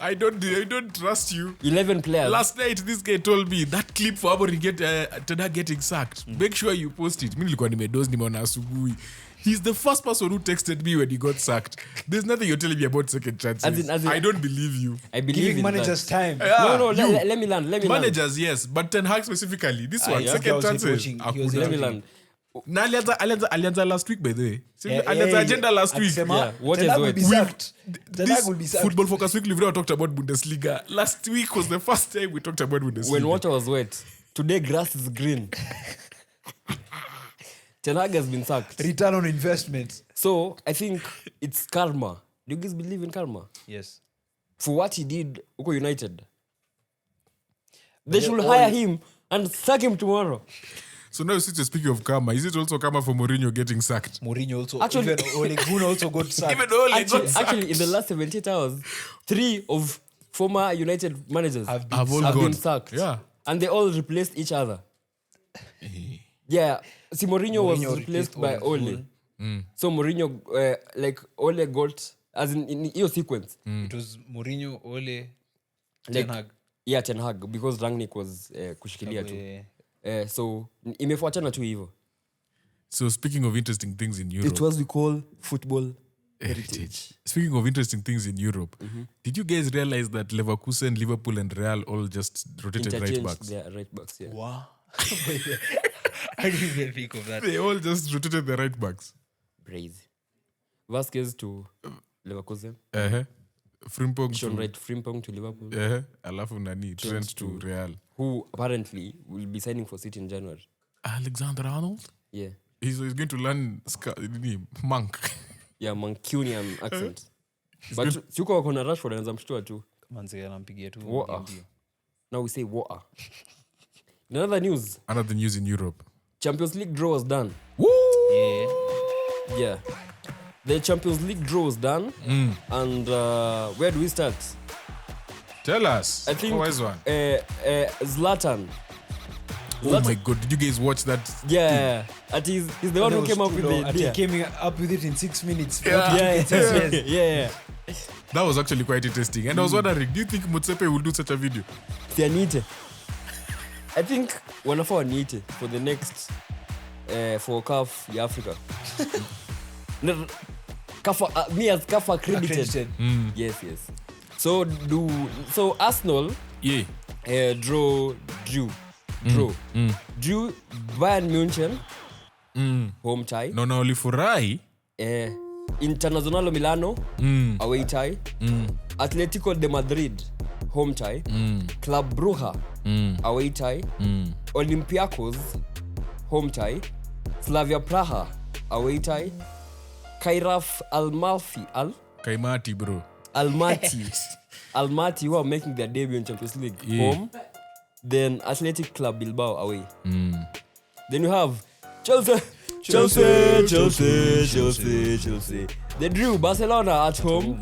I don't trust you. 11 players. Last night, this guy told me that clip for Amorim getting sacked. Make sure you post it. Mimi nilikuwa nimedoze nimeona asubuhi. He's the first person who texted me when he got sacked. There's nothing you're telling me about second chances. As in, I don't believe you. I believe Giving in managers that. time. No, you. let me land. Managers, yes, but Ten Hag specifically. This one, yeah. second Was chances. watching. He was Let me land. Na alianza last week by the way. Alianza agenda last week. What is will be sacked. This will be sacked. Football Focus Weekly, we've talked about Bundesliga. Last week was the first time we talked about Bundesliga. When water was wet. Today grass is green. Ten Hag has been sacked. Return on investment. So I think it's karma. Do you guys believe in karma? Yes. For what he did, Uko United. They should hire him and sack him tomorrow. So now since you're speaking of karma, is it also karma for Mourinho getting sacked? Mourinho also. Actually, even Ole Gunnar also got sacked. Even Ole got sacked. Actually, in the last 78 hours, 3 of former United managers have been sacked. Yeah. And they all replaced each other. Yeah. See, Mourinho was replaced by Ole. So Mourinho, Ole got, as in your sequence. It was Mourinho, Ole, Like, Ten Hag. Yeah, Ten Hag, because Rangnick was kushikilia tu. So imefuatana tu hivyo. So speaking of interesting things in Europe, It's what we call football heritage. Speaking of interesting things in Europe, did you guys realize that Leverkusen, Liverpool, and Real all just rotated right Interchanged backs? their right backs, yeah. Wow. I didn't even think of that. They all just rotated the right backs. Crazy. Vasquez to Leverkusen. Frimpong Sean to Wright Frimpong to Liverpool. alafu nani Trent to Real. Who apparently will be signing for City in January. Alexander-Arnold? Yeah. He's going to learn Monk. Yeah, Mancunian accent. But Chuko wako na Rashford anaweza mshtua tu. Manzi anampigia tu. Now we say water. In another news. Another news in Europe. Champions League draw was done. Woo! Yeah. The Champions League draw was done. And where do we start? Tell us. I think where's one? Zlatan. Oh my God, did you guys watch that? Yeah. He's the one who came up with the idea. He came up with it in 6 minutes. Yeah. That was actually quite interesting. And I was wondering, do you think Motsepe will do such a video? Sianite. I think wanafaa waniite for the next for CAF ya Africa. Me as CAF accredited. Yes. So Arsenal drew Bayern München home tie. No, ulifurahi. Internazionale Milano away tie. Atletico de Madrid home tie. Club Brugge away tie. Olympiacos home tie. Slavia Praha away tie. Kairaf Kaimati, bro. Almaty who are making their debut in Champions League home. Then Athletic Club Bilbao away. Then you have Chelsea. They drew Barcelona at home.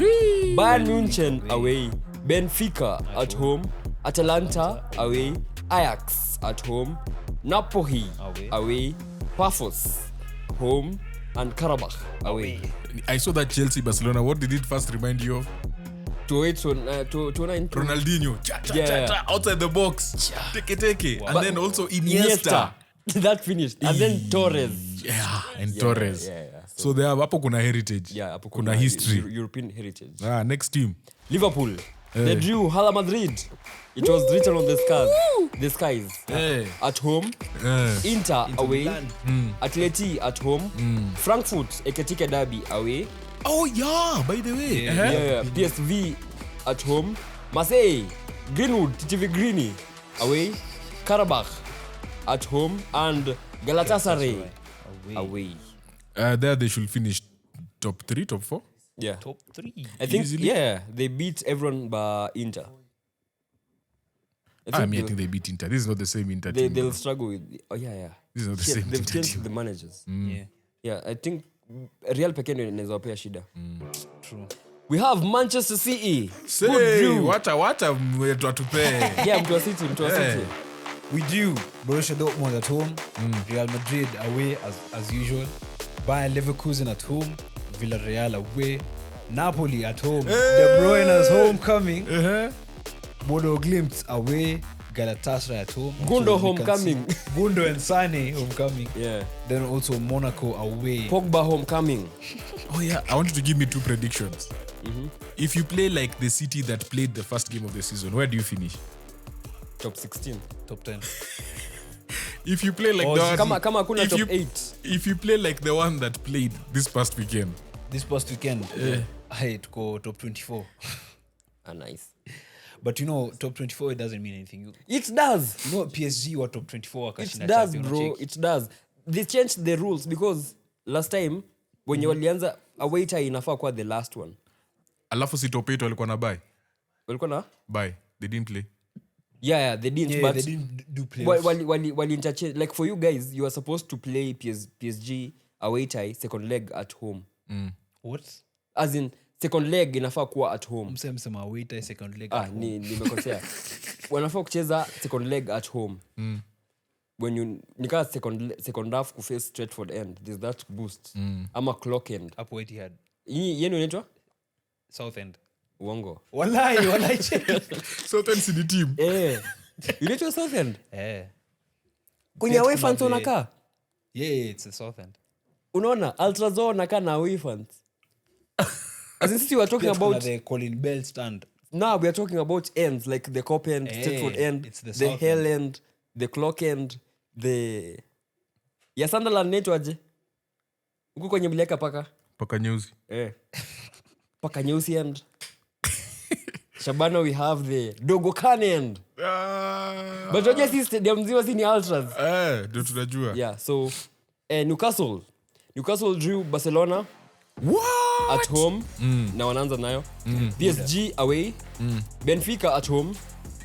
Bayern München away. Benfica at home. Atalanta away. Ajax at home. Napoli away. Pafos home. And Karabakh away. I saw that Chelsea Barcelona. What did it first remind you of? 2-9 Ronaldinho. Cha, outside the box. Take. And then also Iniesta. That finished. And then Torres. Yeah, and Torres. So they have hapo kuna heritage. Yeah, hapo kuna history. European heritage. Next team. Liverpool. They drew Hala Madrid. It was written on the skies. At home. Inter away. Atleti at home. Frankfurt Ekatike Derby away. Oh yeah, by the way. Yeah. PSV at home. Marseille Greenwood TTV Greeny away. Karabakh at home. And Galatasaray away. There they should finish top 3, top 4. Yeah. Top 3. I think easily. they beat everyone by Inter. I think they beat Inter. This is not the same Inter team. They'll struggle with This is not the same they've Inter changed team. the managers. Yeah. I think Real pekee inaweza wapea shida. True. We have Manchester City. Wacha tupe. Yeah, mtu wa City. We do Borussia Dortmund at home. Real Madrid away as usual. Bayer Leverkusen at home. Villarreal away. Napoli at home. De Bruyne's homecoming. Bodo Glimt away. Galatasaray at home. Gundo homecoming. Gundo and Sane homecoming. Yeah. Then also Monaco away. Pogba homecoming. Oh yeah, I want you to give me 2 predictions. If you play like the City that played the first game of the season, where do you finish? Top 16. Top 10. if you play like kama kuna top 8. If you play like the one that played this past weekend, I to go top 24. Nice. But you know, top 24 it doesn't mean anything. It does. You know, PSG were top 24. It does, bro. It does. They changed the rules because last time when you walianza away tie inafaa kwa the last one. Alafu si top 8 walikuwa na buy. Walikuwa na buy. They didn't play. Yeah, they didn't. But they didn't do playoffs. Wali interchange. Like for you guys, you are supposed to play PSG away tie second leg at home. What? As in second leg inafaa kuwa at home. Msema away tie second leg. Nimekosea. Wanafaa kucheza second leg at home. When you nika second half ku face straight for the end, there's that boost. Ama clock end. Hapo Etihad. Yenu inaitwa South End. Uongo. Wallahi check. South End si the team. Inaitwa South End. Kwenye away fans wanakaa. Yeah, it's the South End. Unaona Ultrazone wanakaa na away fans. As in we are talking about the Colin Bell stand. Now we are talking about ends like the cop end, Stratford end, the Hell end, the clock end, the Sunderland netwaje. Uko kwenye mliaka paka nyeusi. Paka nyeusi end. Shabana we have the Dogo Khan end. But unajua si stadium mzima si ni Ultras. Ndio tunajua. Yeah, so Newcastle drew Barcelona. What? At home. Na wanaanza nayo. PSG away. Benfica at home.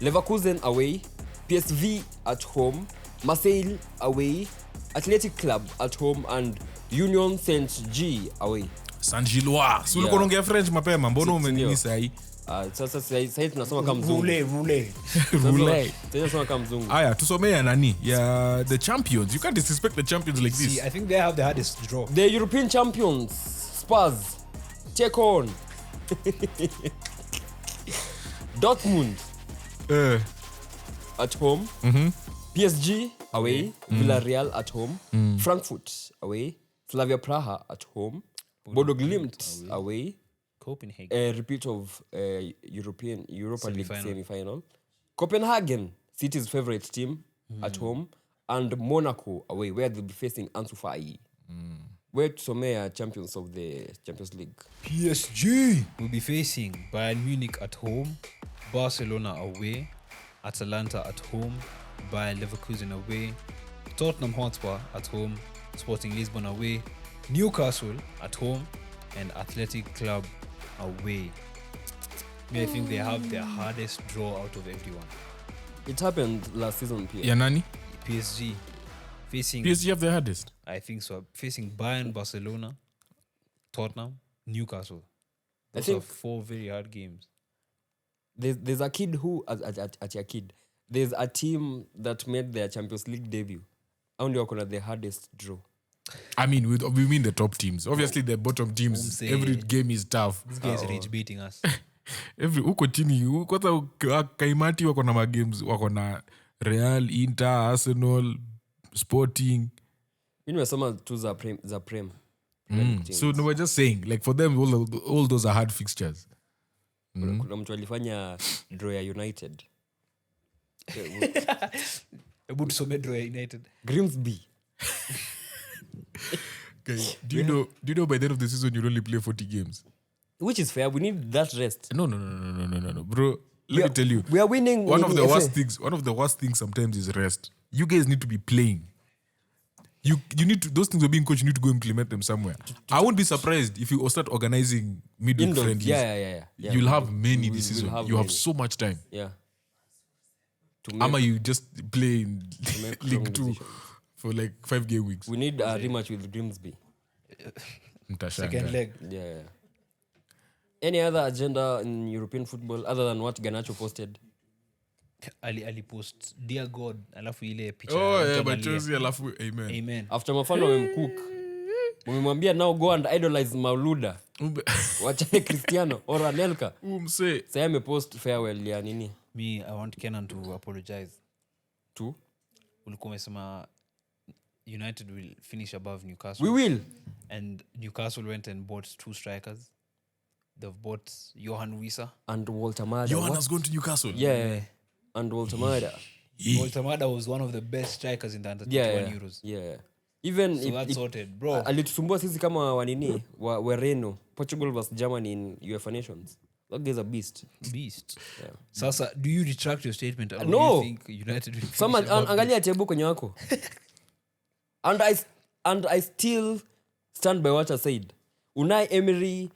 Leverkusen away. PSV at home. Marseille away. Athletic Club at home and Union Saint-Gilloise away. Saint-Gilloise. So ulikuwa unaongea French mapema, mbona umenisa hii? Sasa tunasoma kama mzungu. Roulette. Tunasoma kama mzungu. Aya, tusomea nani? Yeah, the champions. You can't disrespect the champions like this. See, I think they have the hardest draw. The European champions, Spurs, take on Dortmund at home. PSG away. Villarreal at home. Frankfurt away. Slavia Praha at home. Bodo Glimt away. Copenhagen. A repeat of Europa League semi-final. Copenhagen, City's favorite team, at home. And Monaco away, where they'll be facing Ansu Fati. Where Somea champions of the Champions League. PSG will be facing Bayern Munich at home. Barcelona away. Atalanta at home. Bayer Leverkusen away. Tottenham Hotspur at home. Sporting Lisbon away. Newcastle at home. And Athletic Club away. I think they have their hardest draw out of everyone. It happened last season. Yeah, nani? PSG have the hardest. I think so. Facing Bayern, Barcelona, Tottenham, Newcastle. Those are 4 very hard games. There's a kid who at your kid. There's a team that made their Champions League debut. Only wako na the hardest draw. I mean, we mean the top teams. Obviously, the bottom teams, every game is tough. This guy is rage beating us. Uko chini, kwanza Kaimati wako na magames, wako na Real, Inter, Arsenal, Sporting. Nimesoma tu za Prem. So no, we're just saying, like for them, all those are hard fixtures. Kuna mtu alifanya draw ya United. Ebu tusome draw ya United. Grimsby. Okay. Do you know by the end of the season you'll only play 40 games? Which is fair. We need that rest. No. Bro, let me tell you. We are winning. One of the worst things sometimes is rest. You guys need to be playing. You need to, those things are being coached, you need to go implement them somewhere. I won't be surprised if you start organizing midweek friendlies. Yeah. You'll have many this season. You have so much time. Yeah. Ama you just play in League 2 for like 5 game weeks. We need a rematch with Grimsby. Second leg. Yeah. Any other agenda in European football other than what Garnacho posted? Ali post, dear God, alafu ile picha. Oh yeah, but Chelsea alafu amen. After mafano wamemcook. Umemwambia now go and idolize Mauluda. Wachae Cristiano or Anelka. Umse. Sasa amepost farewell ya nini? Me, I want Kenan to apologize. To? Ulikuwa umesema United will finish above Newcastle. We will. And Newcastle went and bought 2 strikers. They've bought Johan Wissa and Walter Mada. Johan has gone to Newcastle. Yeah. And Walter Mada. Tamada was one of the best strikers in the under 21 Euros. Yeah. Even So that's sorted, bro. alitusumbua sisi kama wanini Wereno, Portugal vs Germany in UEFA Nations. That guy's a beast. Yeah. Sasa, do you retract your statement? Or No. do you think United will finish above Angalia tebu kwenye wako. And I still stand by what I said. Unai Emery,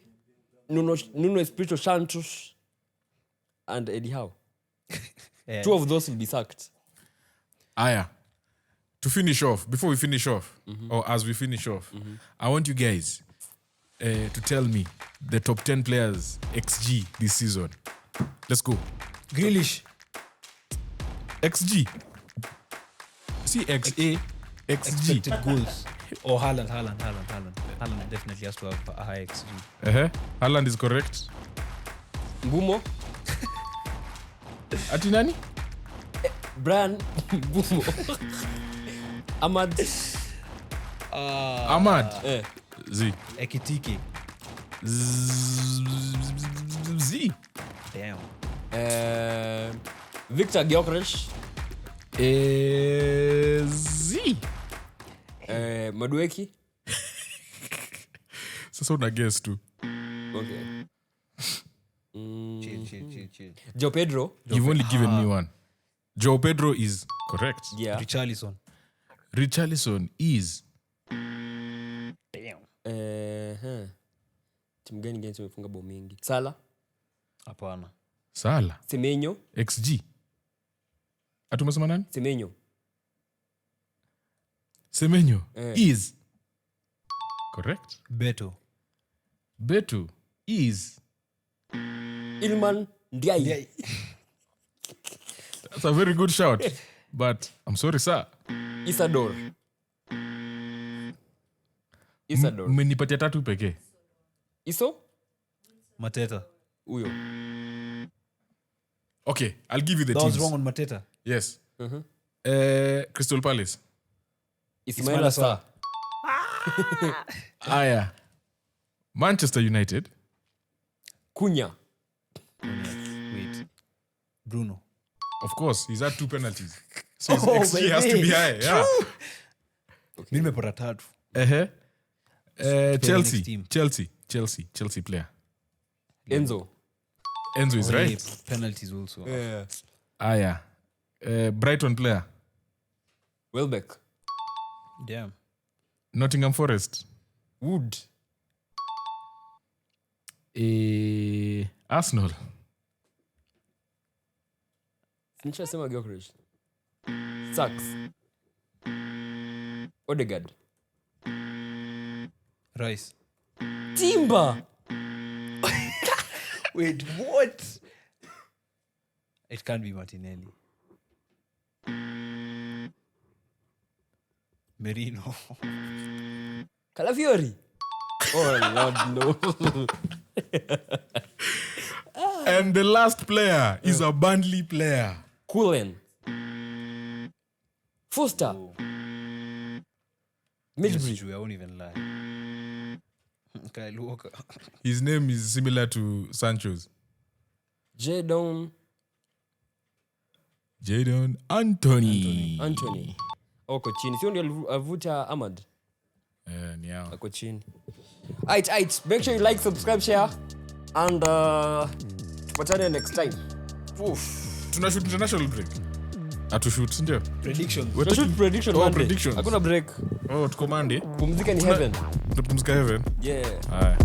Nuno Espirito Santos, and Eddie Howe. Yeah. 2 of those will be sacked. Aya. To finish off, before we finish off, or as we finish off, I want you guys to tell me the top 10 players XG this season. Let's go. Grealish. XG. See XA, XG. Expected goals. Or Haaland. Haaland definitely has to have a high XG. Haaland is correct. Mbumo, Ati nani? Brian Mbumo. Ahmad. Ahmad. Z. Ekitike. Z. Damn. Victor Gyökeres. Z. Madueke. Sasa una guess tu. Okay. Chill. Joe Pedro. You've only given me one. Joe Pedro is correct. Yeah. Richarlison is Damn. Timu gani gani tumefunga bao mingi? Salah. Hapana. Salah. Semenyo. XG. Atumesema nani? Semenyo is correct. Beto is Ilman Ndiaye. That's a very good shout. But I'm sorry, sir. Isador. Mmenipatia tatu pekee. Iso? Mateta. Uyo. Okay, I'll give you the That teams. was wrong on Mateta. Yes. Crystal Palace. Ismail Assar. Aya. Manchester United. Cunha. Wait. Bruno. Of course, he's had 2 penalties. So his XG has to be high. Yeah. Mimi nimepata tatu. Chelsea player. Enzo. Enzo is right. Penalties also. Yeah. Aya. Brighton player. Welbeck. Damn. Nottingham Forest. Wood. Arsenal. Nishasema Gyökeres. Sachs. Odegaard. Rice. Timber. Wait, what? It can't be Martinelli. Merino. Calafiori. Oh Lord, no. And the last player is a Burnley player. Cullen. Foster. Midbury. I won't even lie. Kyle Walker. His name is similar to Sancho's. Jadon Anthony. Ako chini. Sio ndio avuta Ahmad. Yeah. Ako chini. Aight. Make sure you like, subscribe, share. And tupatane next time. Tunashoot international break. Atushoot, ndio. Predictions. Tunashoot prediction Monday. Predictions. Hakuna break. Tuko Monday. Pumzika ni heaven. Tupumzika heaven. Yeah. Haya.